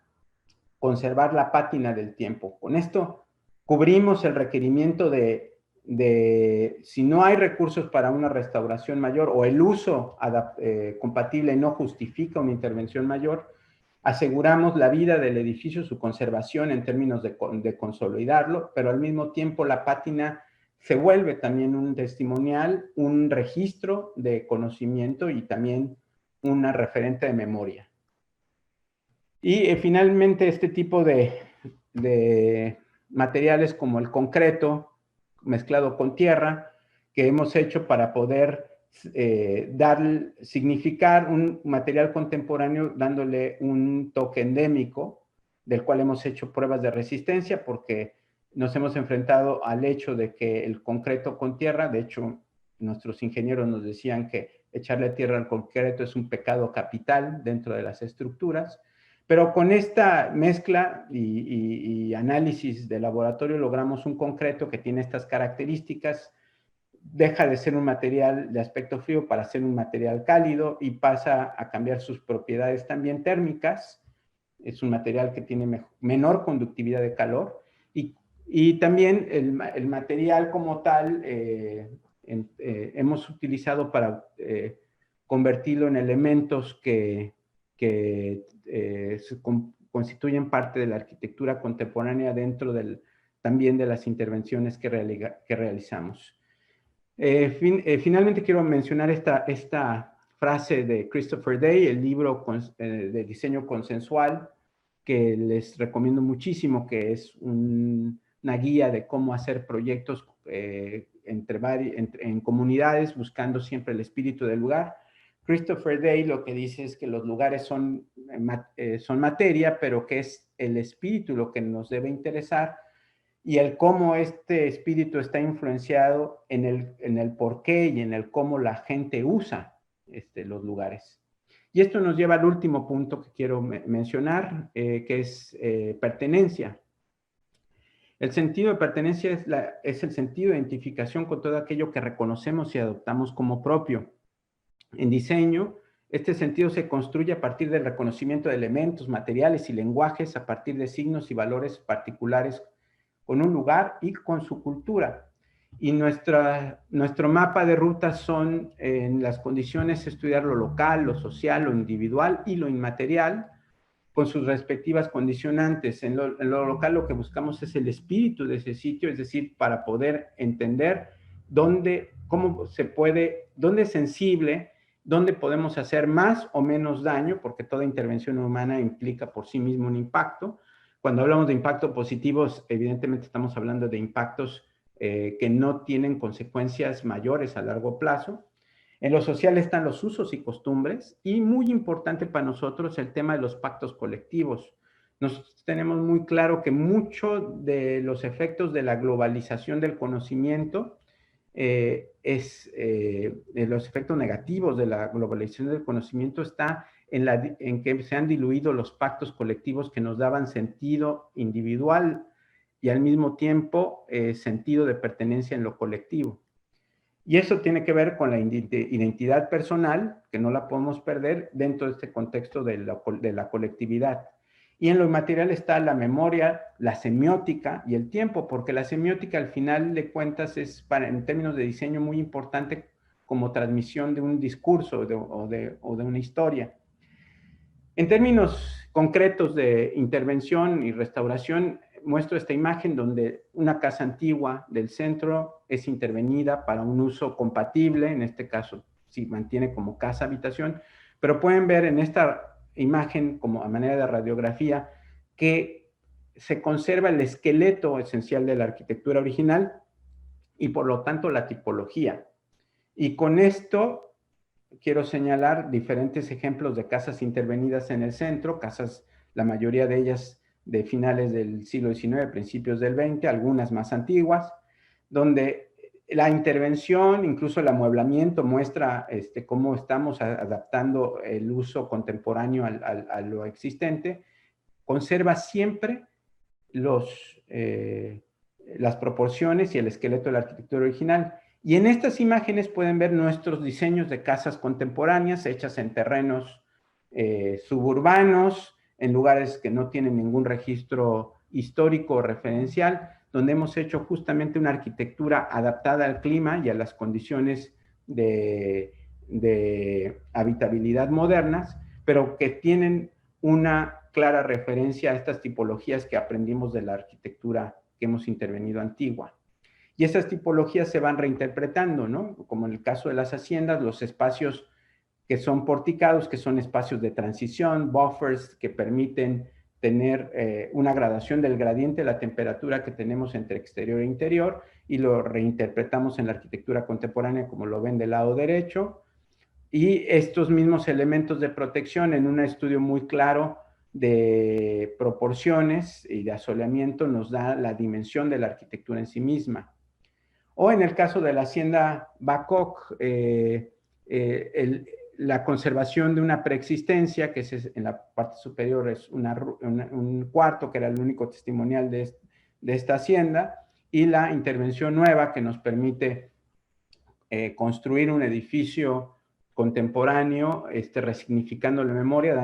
conservar la pátina del tiempo. Con esto cubrimos el requerimiento de si no hay recursos para una restauración mayor o el uso compatible no justifica una intervención mayor, aseguramos la vida del edificio, su conservación en términos de consolidarlo, pero al mismo tiempo la pátina se vuelve también un testimonial, un registro de conocimiento y también una referente de memoria. Y finalmente este tipo de materiales como el concreto, mezclado con tierra, que hemos hecho para poder significar un material contemporáneo dándole un toque endémico, del cual hemos hecho pruebas de resistencia porque nos hemos enfrentado al hecho de que el concreto con tierra, de hecho, nuestros ingenieros nos decían que echarle tierra al concreto es un pecado capital dentro de las estructuras, pero con esta mezcla y análisis de laboratorio logramos un concreto que tiene estas características, deja de ser un material de aspecto frío para ser un material cálido y pasa a cambiar sus propiedades también térmicas. Es un material que tiene menor conductividad de calor y también el material como tal hemos utilizado para convertirlo en elementos que constituyen parte de la arquitectura contemporánea dentro también de las intervenciones que realizamos. Finalmente quiero mencionar esta frase de Christopher Day, el libro de diseño consensual, que les recomiendo muchísimo, que es una guía de cómo hacer proyectos en comunidades, buscando siempre el espíritu del lugar. Christopher Day lo que dice es que los lugares son materia, pero que es el espíritu lo que nos debe interesar, y el cómo este espíritu está influenciado en el por qué y en el cómo la gente usa los lugares. Y esto nos lleva al último punto que quiero mencionar, que es pertenencia. El sentido de pertenencia es el sentido de identificación con todo aquello que reconocemos y adoptamos como propio. En diseño, este sentido se construye a partir del reconocimiento de elementos, materiales y lenguajes, a partir de signos y valores particulares con un lugar y con su cultura. Y nuestro mapa de rutas son en las condiciones estudiar lo local, lo social, lo individual y lo inmaterial, con sus respectivas condicionantes. En lo local lo que buscamos es el espíritu de ese sitio, es decir, para poder entender dónde es sensible, dónde podemos hacer más o menos daño, porque toda intervención humana implica por sí mismo un impacto. Cuando hablamos de impactos positivos, evidentemente estamos hablando de impactos que no tienen consecuencias mayores a largo plazo. En lo social están los usos y costumbres, y muy importante para nosotros el tema de los pactos colectivos. Nosotros tenemos muy claro que muchos de los efectos de la globalización del conocimiento los efectos negativos de la globalización del conocimiento está en que se han diluido los pactos colectivos que nos daban sentido individual y al mismo tiempo sentido de pertenencia en lo colectivo. Y eso tiene que ver con la identidad personal, que no la podemos perder dentro de este contexto de la colectividad. Y en lo inmaterial está la memoria, la semiótica y el tiempo, porque la semiótica al final de cuentas es, en términos de diseño, muy importante como transmisión de un discurso o de una historia. En términos concretos de intervención y restauración, muestro esta imagen donde una casa antigua del centro es intervenida para un uso compatible, en este caso sí mantiene como casa-habitación, pero pueden ver en esta imagen como a manera de radiografía que se conserva el esqueleto esencial de la arquitectura original y por lo tanto la tipología. Y con esto quiero señalar diferentes ejemplos de casas intervenidas en el centro, casas, la mayoría de ellas de finales del siglo XIX, principios del XX, algunas más antiguas, donde la intervención, incluso el amueblamiento, muestra cómo estamos adaptando el uso contemporáneo a lo existente, conserva siempre las proporciones y el esqueleto de la arquitectura original. Y en estas imágenes pueden ver nuestros diseños de casas contemporáneas hechas en terrenos suburbanos, en lugares que no tienen ningún registro histórico o referencial, donde hemos hecho justamente una arquitectura adaptada al clima y a las condiciones de habitabilidad modernas, pero que tienen una clara referencia a estas tipologías que aprendimos de la arquitectura que hemos intervenido antigua. Y esas tipologías se van reinterpretando, ¿no? Como en el caso de las haciendas, los espacios que son porticados, que son espacios de transición, buffers que permiten tener una gradación del gradiente de la temperatura que tenemos entre exterior e interior, y lo reinterpretamos en la arquitectura contemporánea como lo ven del lado derecho. Y estos mismos elementos de protección en un estudio muy claro de proporciones y de asoleamiento nos da la dimensión de la arquitectura en sí misma. O en el caso de la hacienda Bacoc, la conservación de una preexistencia, que es en la parte superior es un cuarto, que era el único testimonial de esta hacienda, y la intervención nueva que nos permite construir un edificio contemporáneo, resignificando la memoria,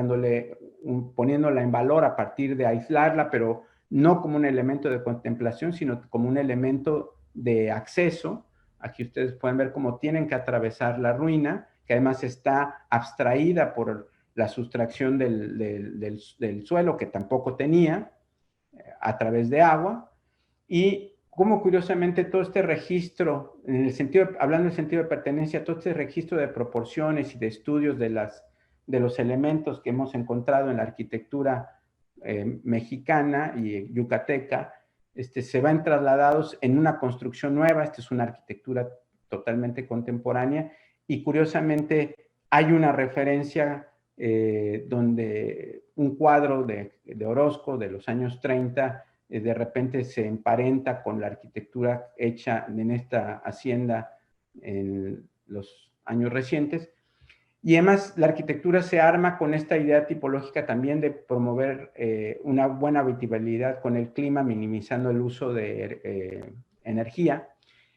poniéndola en valor a partir de aislarla, pero no como un elemento de contemplación, sino como un elemento de acceso. Aquí ustedes pueden ver cómo tienen que atravesar la ruina, que además está abstraída por la sustracción del suelo, que tampoco tenía, a través de agua, y como curiosamente todo este registro, hablando en el sentido de pertenencia, todo este registro de proporciones y de estudios de los elementos que hemos encontrado en la arquitectura mexicana y yucateca, se van trasladados en una construcción nueva. Esta es una arquitectura totalmente contemporánea, y curiosamente hay una referencia donde un cuadro de Orozco de los años 30 de repente se emparenta con la arquitectura hecha en esta hacienda en los años recientes. Y además la arquitectura se arma con esta idea tipológica también de promover una buena habitabilidad con el clima, minimizando el uso de energía.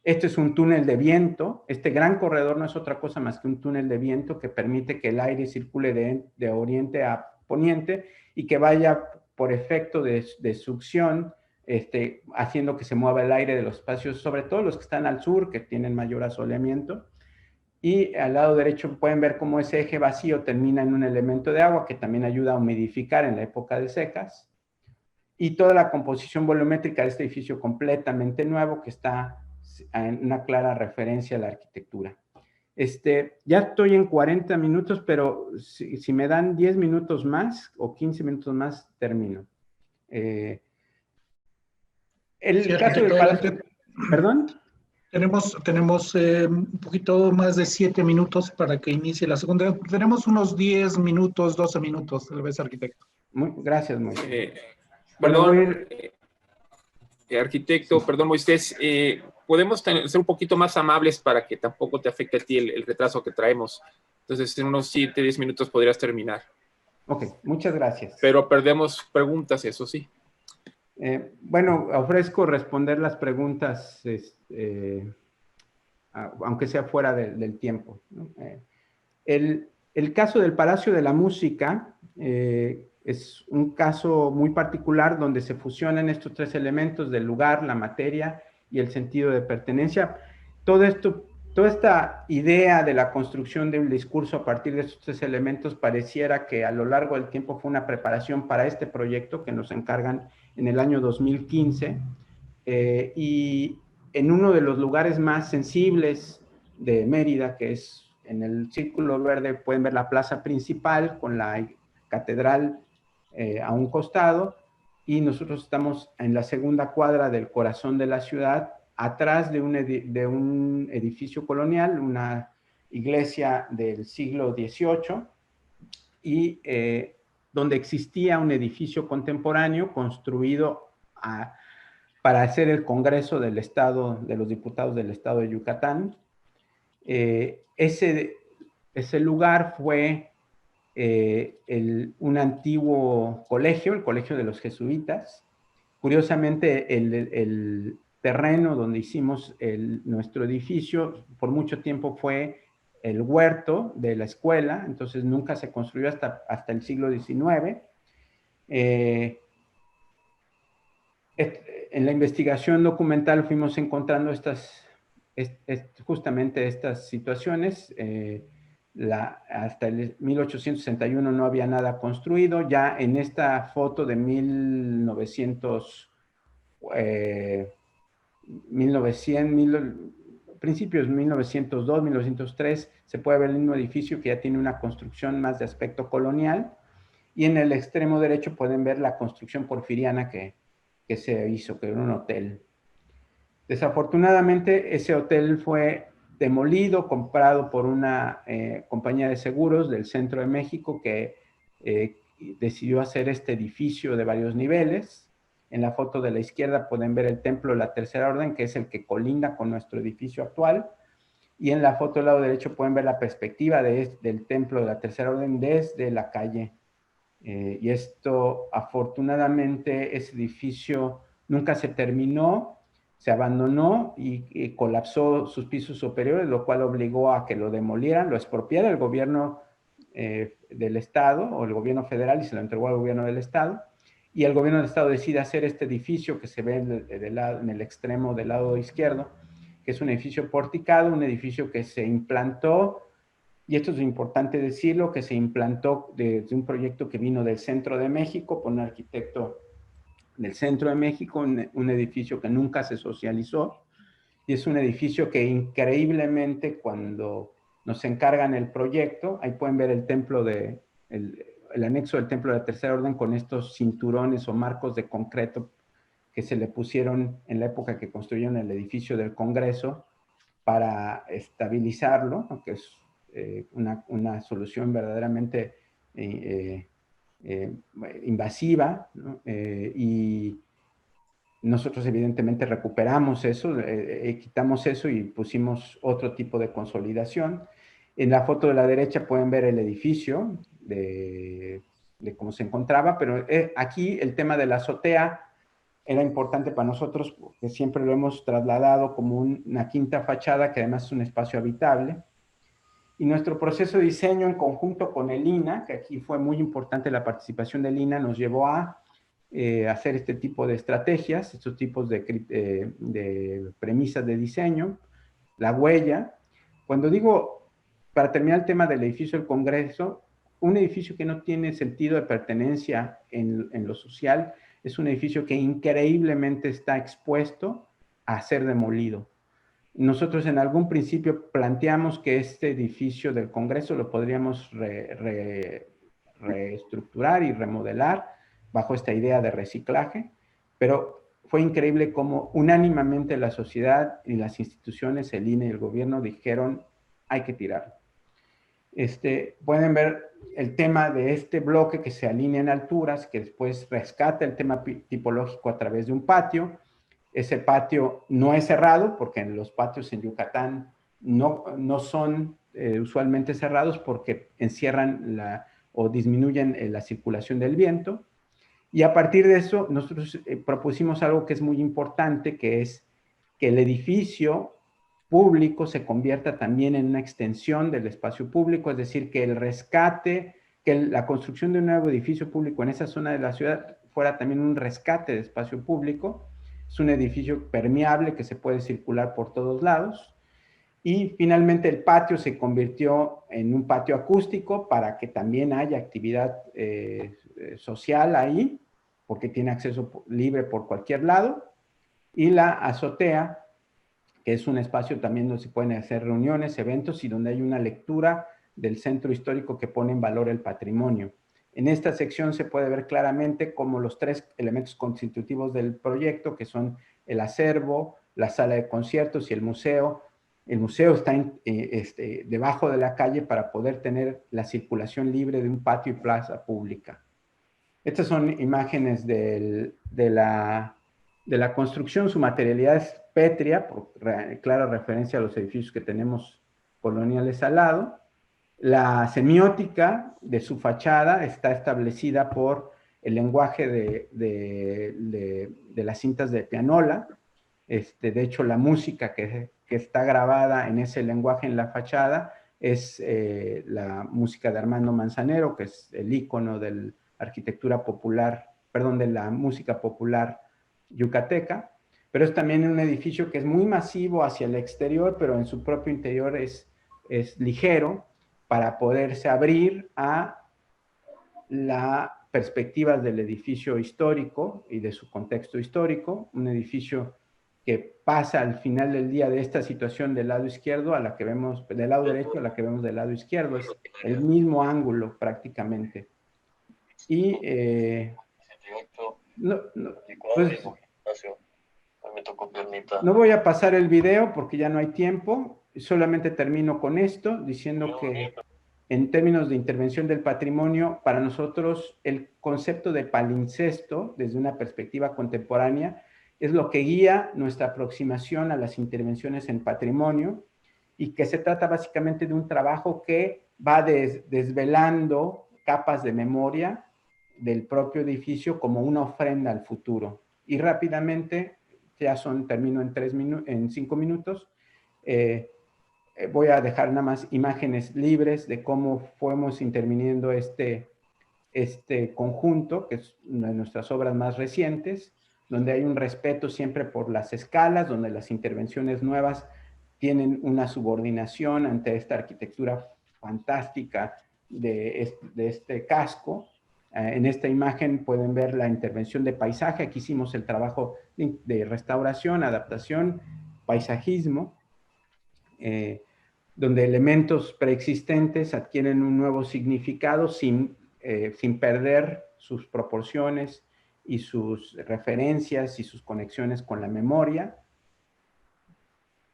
Este es un túnel de viento. Este gran corredor no es otra cosa más que un túnel de viento que permite que el aire circule de oriente a poniente y que vaya por efecto de succión, haciendo que se mueva el aire de los espacios, sobre todo los que están al sur, que tienen mayor asoleamiento. Y al lado derecho pueden ver cómo ese eje vacío termina en un elemento de agua que también ayuda a humidificar en la época de secas. Y toda la composición volumétrica de este edificio completamente nuevo, que está en una clara referencia a la arquitectura. Ya estoy en 40 minutos, pero si me dan 10 minutos más o 15 minutos más, termino. El Sí, caso del Palacio... ¿Perdón? Tenemos un poquito más de 7 minutos para que inicie la segunda. Tenemos unos 10 minutos, 12 minutos, tal vez, arquitecto. Gracias, Moisés. Perdón, arquitecto, perdón, Moisés, podemos ser un poquito más amables para que tampoco te afecte a ti el retraso que traemos. Entonces, en unos 7, 10 minutos podrías terminar. Ok, muchas gracias. Pero perdemos preguntas, eso sí. Bueno, ofrezco responder las preguntas, aunque sea fuera del tiempo, ¿no? El caso del Palacio de la Música es un caso muy particular donde se fusionan estos tres elementos del lugar, la materia y el sentido de pertenencia. Toda esta idea de la construcción de un discurso a partir de estos tres elementos pareciera que a lo largo del tiempo fue una preparación para este proyecto que nos encargan en el año 2015, y en uno de los lugares más sensibles de Mérida, que es en el Círculo Verde, pueden ver la plaza principal con la catedral a un costado, y nosotros estamos en la segunda cuadra del corazón de la ciudad, atrás de un edificio colonial, una iglesia del siglo XVIII, y donde existía un edificio contemporáneo construido para hacer el Congreso del Estado, de los Diputados del Estado de Yucatán. Ese lugar fue un antiguo colegio, el Colegio de los Jesuitas. Curiosamente, el terreno donde hicimos nuestro edificio por mucho tiempo fue el huerto de la escuela, entonces nunca se construyó hasta el siglo XIX. En la investigación documental fuimos encontrando justamente estas situaciones. Hasta el 1861 no había nada construido. Ya en esta foto de 1900, principios de 1902, 1903, se puede ver el mismo edificio que ya tiene una construcción más de aspecto colonial. y en el extremo derecho pueden ver la construcción porfiriana que se hizo, que era un hotel. Desafortunadamente, ese hotel fue demolido, comprado por una compañía de seguros del centro de México que decidió hacer este edificio de varios niveles. En la foto de la izquierda pueden ver el Templo de la Tercera Orden, que es el que colinda con nuestro edificio actual. Y en la foto del lado derecho pueden ver la perspectiva del Templo de la Tercera Orden desde la calle. Y esto, afortunadamente, ese edificio nunca se terminó, se abandonó y colapsó sus pisos superiores, lo cual obligó a que lo demolieran, lo expropiara el gobierno del Estado o el gobierno federal y se lo entregó al gobierno del Estado. Y el gobierno del Estado decide hacer este edificio que se ve en el extremo del lado izquierdo, que es un edificio porticado, un edificio que se implantó, y esto es importante decirlo, que se implantó desde un proyecto que vino del centro de México, por un arquitecto del centro de México, un edificio que nunca se socializó, y es un edificio que increíblemente cuando nos encargan el proyecto, ahí pueden ver el templo el anexo del Templo de la Tercera Orden con estos cinturones o marcos de concreto que se le pusieron en la época que construyeron el edificio del Congreso para estabilizarlo, aunque es una solución verdaderamente invasiva, ¿no? Y nosotros evidentemente recuperamos eso, quitamos eso y pusimos otro tipo de consolidación. En la foto de la derecha pueden ver el edificio de cómo se encontraba, pero aquí el tema de la azotea era importante para nosotros porque siempre lo hemos trasladado como una quinta fachada que además es un espacio habitable. Y nuestro proceso de diseño en conjunto con el INAH, que aquí fue muy importante la participación del INAH, nos llevó a hacer este tipo de estrategias, estos tipos de premisas de diseño, la huella. Cuando digo, para terminar el tema del edificio del Congreso, un edificio que no tiene sentido de pertenencia en lo social es un edificio que increíblemente está expuesto a ser demolido. Nosotros en algún principio planteamos que este edificio del Congreso lo podríamos reestructurar y remodelar bajo esta idea de reciclaje, pero fue increíble cómo unánimemente la sociedad y las instituciones, el INE y el gobierno dijeron hay que tirarlo. Pueden ver el tema de este bloque que se alinea en alturas, que después rescata el tema tipológico a través de un patio. Ese patio no es cerrado, porque en los patios en Yucatán no son usualmente cerrados porque encierran o disminuyen la circulación del viento. Y a partir de eso, nosotros propusimos algo que es muy importante, que es que el edificio público se convierta también en una extensión del espacio público, es decir, que el rescate, que la construcción de un nuevo edificio público en esa zona de la ciudad fuera también un rescate de espacio público. Es un edificio permeable que se puede circular por todos lados. Y finalmente el patio se convirtió en un patio acústico para que también haya actividad social ahí, porque tiene acceso libre por cualquier lado. Y la azotea, que es un espacio también donde se pueden hacer reuniones, eventos y donde hay una lectura del centro histórico que pone en valor el patrimonio. En esta sección se puede ver claramente cómo los tres elementos constitutivos del proyecto, que son el acervo, la sala de conciertos y el museo está debajo de la calle para poder tener la circulación libre de un patio y plaza pública. Estas son imágenes de la construcción. Su materialidad es pétrea, por clara referencia a los edificios que tenemos coloniales al lado. La semiótica de su fachada está establecida por el lenguaje de las cintas de pianola. De hecho, la música que está grabada en ese lenguaje en la fachada es la música de Armando Manzanero, que es el ícono de la arquitectura popular, perdón, de la música popular yucateca, pero es también un edificio que es muy masivo hacia el exterior, pero en su propio interior es ligero para poderse abrir a las perspectivas del edificio histórico y de su contexto histórico, un edificio que pasa al final del día de esta situación del lado izquierdo a la que vemos, del lado derecho a la que vemos del lado izquierdo, es el mismo ángulo prácticamente. Y pues, no voy a pasar el video porque ya no hay tiempo. Solamente termino con esto, diciendo que en términos de intervención del patrimonio, para nosotros el concepto de palincesto, desde una perspectiva contemporánea, es lo que guía nuestra aproximación a las intervenciones en patrimonio, y que se trata básicamente de un trabajo que va desvelando capas de memoria del propio edificio como una ofrenda al futuro. Y rápidamente, termino en 5 minutos, voy a dejar nada más imágenes libres de cómo fuimos interviniendo este conjunto, que es una de nuestras obras más recientes, donde hay un respeto siempre por las escalas, donde las intervenciones nuevas tienen una subordinación ante esta arquitectura fantástica de este casco. En esta imagen pueden ver la intervención de paisaje. Aquí hicimos el trabajo de restauración, adaptación, paisajismo, donde elementos preexistentes adquieren un nuevo significado sin perder sus proporciones y sus referencias y sus conexiones con la memoria.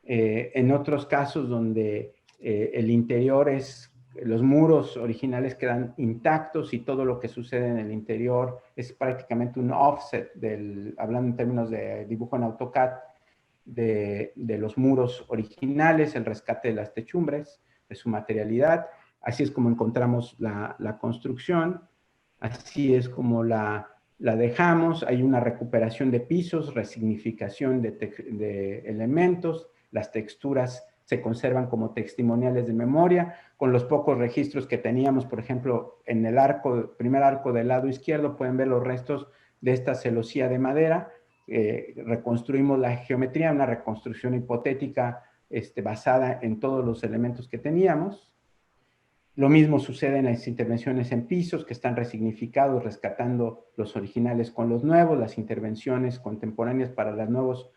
En otros casos donde el interior los muros originales quedan intactos y todo lo que sucede en el interior es prácticamente un offset, hablando en términos de dibujo en AutoCAD, de los muros originales, el rescate de las techumbres, de su materialidad. Así es como encontramos la construcción, así es como la dejamos. Hay una recuperación de pisos, resignificación de elementos, las texturas se conservan como testimoniales de memoria, con los pocos registros que teníamos. Por ejemplo, en el primer arco del lado izquierdo pueden ver los restos de esta celosía de madera. Reconstruimos la geometría, una reconstrucción hipotética basada en todos los elementos que teníamos. Lo mismo sucede en las intervenciones en pisos, que están resignificados, rescatando los originales con los nuevos, las intervenciones contemporáneas para los nuevos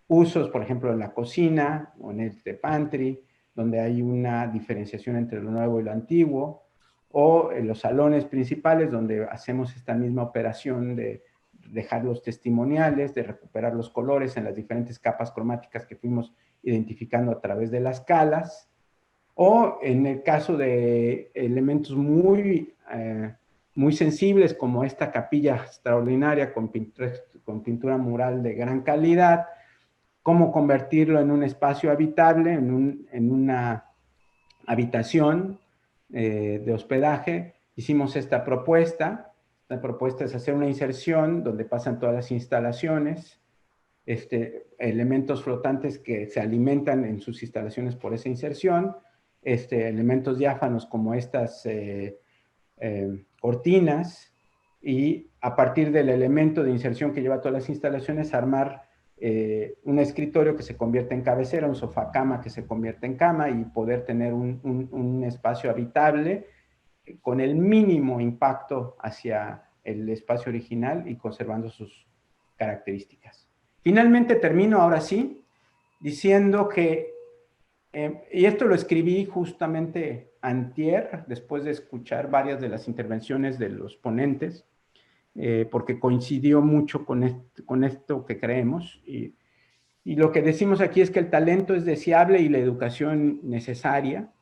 usos, por ejemplo, en la cocina o en el pantry, donde hay una diferenciación entre lo nuevo y lo antiguo, o en los salones principales, donde hacemos esta misma operación de dejar los testimoniales, de recuperar los colores en las diferentes capas cromáticas que fuimos identificando a través de las calas, o en el caso de elementos muy sensibles, como esta capilla extraordinaria con pintura mural de gran calidad, cómo convertirlo en un espacio habitable, en una habitación de hospedaje. Hicimos esta propuesta. La propuesta es hacer una inserción donde pasan todas las instalaciones, elementos flotantes que se alimentan en sus instalaciones por esa inserción, elementos diáfanos como estas cortinas, y a partir del elemento de inserción que lleva todas las instalaciones, armar un escritorio que se convierte en cabecera, un sofá cama que se convierte en cama, y poder tener un espacio habitable con el mínimo impacto hacia el espacio original y conservando sus características. Finalmente termino ahora sí diciendo que, y esto lo escribí justamente antier, después de escuchar varias de las intervenciones de los ponentes, porque coincidió mucho con esto que creemos, y lo que decimos aquí es que el talento es deseable y la educación necesaria,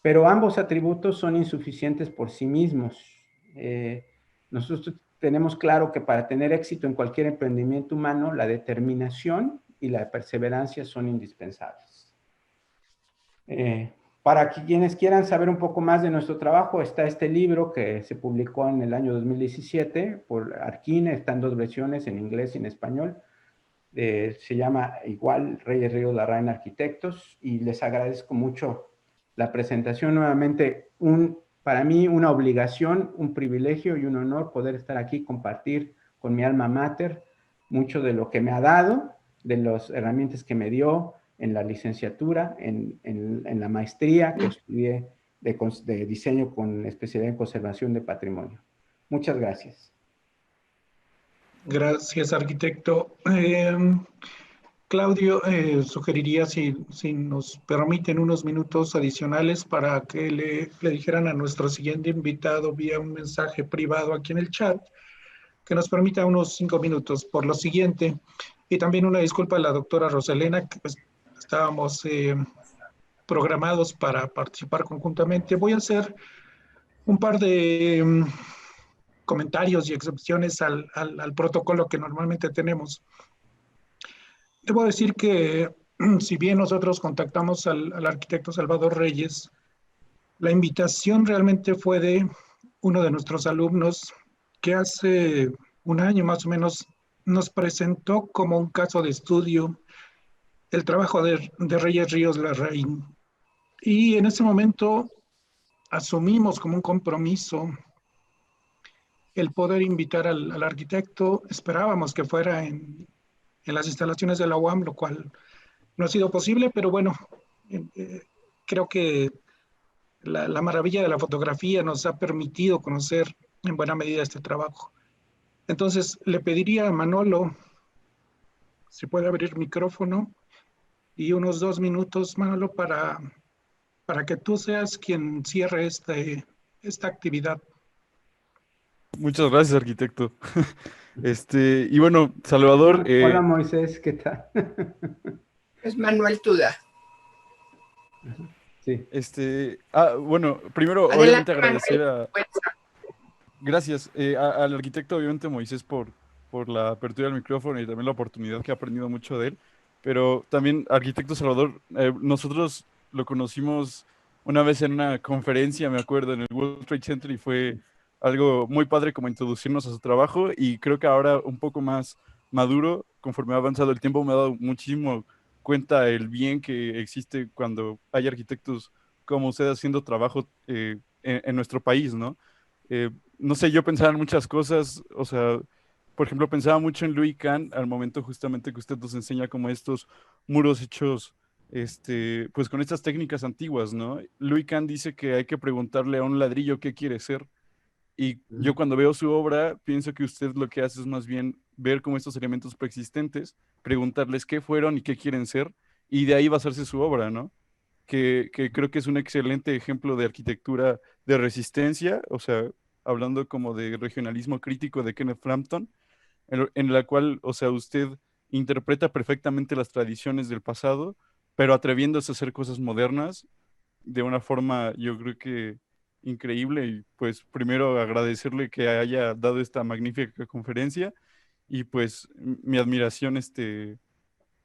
pero ambos atributos son insuficientes por sí mismos. Nosotros tenemos claro que para tener éxito en cualquier emprendimiento humano, la determinación y la perseverancia son indispensables. Para quienes quieran saber un poco más de nuestro trabajo, está este libro que se publicó en el año 2017 por Arquine, está en 2 versiones, en inglés y en español. Se llama igual Reyes Ríos Larraín Arquitectos, y les agradezco mucho la presentación. Nuevamente, para mí una obligación, un privilegio y un honor poder estar aquí, compartir con mi alma mater mucho de lo que me ha dado, de las herramientas que me dio en la licenciatura, en la maestría que estudié de diseño con especialidad en conservación de patrimonio. Muchas gracias. Gracias, arquitecto. Claudio, sugeriría si nos permiten unos minutos adicionales para que le dijeran a nuestro siguiente invitado vía un mensaje privado aquí en el chat, que nos permita unos 5 minutos por lo siguiente. Y también una disculpa a la doctora Roselena, que pues, estábamos programados para participar conjuntamente. Voy a hacer un par de comentarios y excepciones al protocolo que normalmente tenemos. Debo decir que si bien nosotros contactamos al arquitecto Salvador Reyes, la invitación realmente fue de uno de nuestros alumnos que hace un año más o menos nos presentó como un caso de estudio el trabajo de Reyes Ríos Larraín. Y en ese momento asumimos como un compromiso el poder invitar al arquitecto. Esperábamos que fuera en las instalaciones de la UAM, lo cual no ha sido posible, pero bueno, creo que la maravilla de la fotografía nos ha permitido conocer en buena medida este trabajo. Entonces, le pediría a Manolo si puede abrir micrófono y unos 2 minutos, Manolo, para que tú seas quien cierre esta actividad. Muchas gracias, arquitecto. Y bueno, Salvador. Hola, Moisés, ¿qué tal? Es Manuel Tuda. Sí. Bueno, primero, Adelante, obviamente agradecer Manuel. Gracias al arquitecto, obviamente, Moisés, por la apertura del micrófono y también la oportunidad, que he aprendido mucho de él. Pero también, arquitecto Salvador, nosotros lo conocimos una vez en una conferencia, me acuerdo, en el World Trade Center, y fue algo muy padre como introducirnos a su trabajo, y creo que ahora un poco más maduro, conforme ha avanzado el tiempo, me ha dado muchísimo cuenta el bien que existe cuando hay arquitectos como usted haciendo trabajo en nuestro país, ¿no? No sé, yo pensaba en muchas cosas, o sea, por ejemplo, pensaba mucho en Louis Kahn al momento justamente que usted nos enseña como estos muros hechos, pues con estas técnicas antiguas, ¿no? Louis Kahn dice que hay que preguntarle a un ladrillo qué quiere ser, y yo cuando veo su obra pienso que usted lo que hace es más bien ver como estos elementos preexistentes, preguntarles qué fueron y qué quieren ser, y de ahí basarse su obra, ¿no? Que creo que es un excelente ejemplo de arquitectura de resistencia, o sea, hablando como de regionalismo crítico de Kenneth Frampton, en la cual, o sea, usted interpreta perfectamente las tradiciones del pasado, pero atreviéndose a hacer cosas modernas de una forma, yo creo que increíble. Y pues primero agradecerle que haya dado esta magnífica conferencia, y pues mi admiración,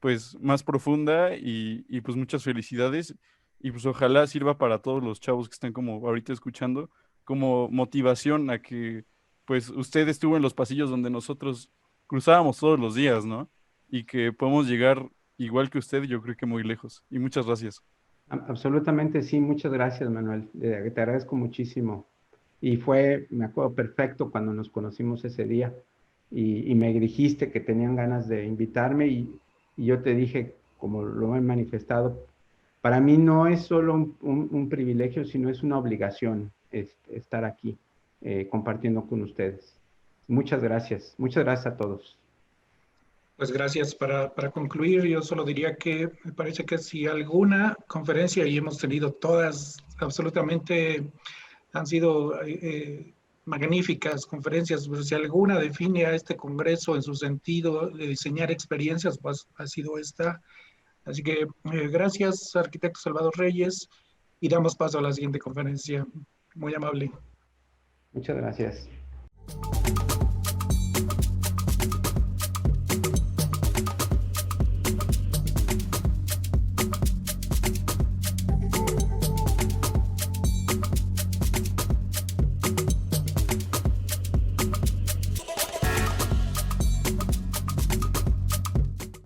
pues más profunda, y pues muchas felicidades, y pues ojalá sirva para todos los chavos que están como ahorita escuchando como motivación a que pues usted estuvo en los pasillos donde nosotros cruzábamos todos los días, ¿no? Y que podemos llegar igual que usted, yo creo que muy lejos. Y muchas gracias. Absolutamente sí, muchas gracias, Manuel. Te agradezco muchísimo. Y me acuerdo perfecto cuando nos conocimos ese día y me dijiste que tenían ganas de invitarme y yo te dije, como lo he manifestado, para mí no es solo un privilegio, sino es una obligación estar aquí compartiendo con ustedes. Muchas gracias a todos. Pues gracias. Para concluir, yo solo diría que me parece que si alguna conferencia, y hemos tenido todas, absolutamente han sido magníficas conferencias, pero si alguna define a este congreso en su sentido de diseñar experiencias, pues ha sido esta. Así que gracias, arquitecto Salvador Reyes, y damos paso a la siguiente conferencia. Muy amable. Muchas gracias.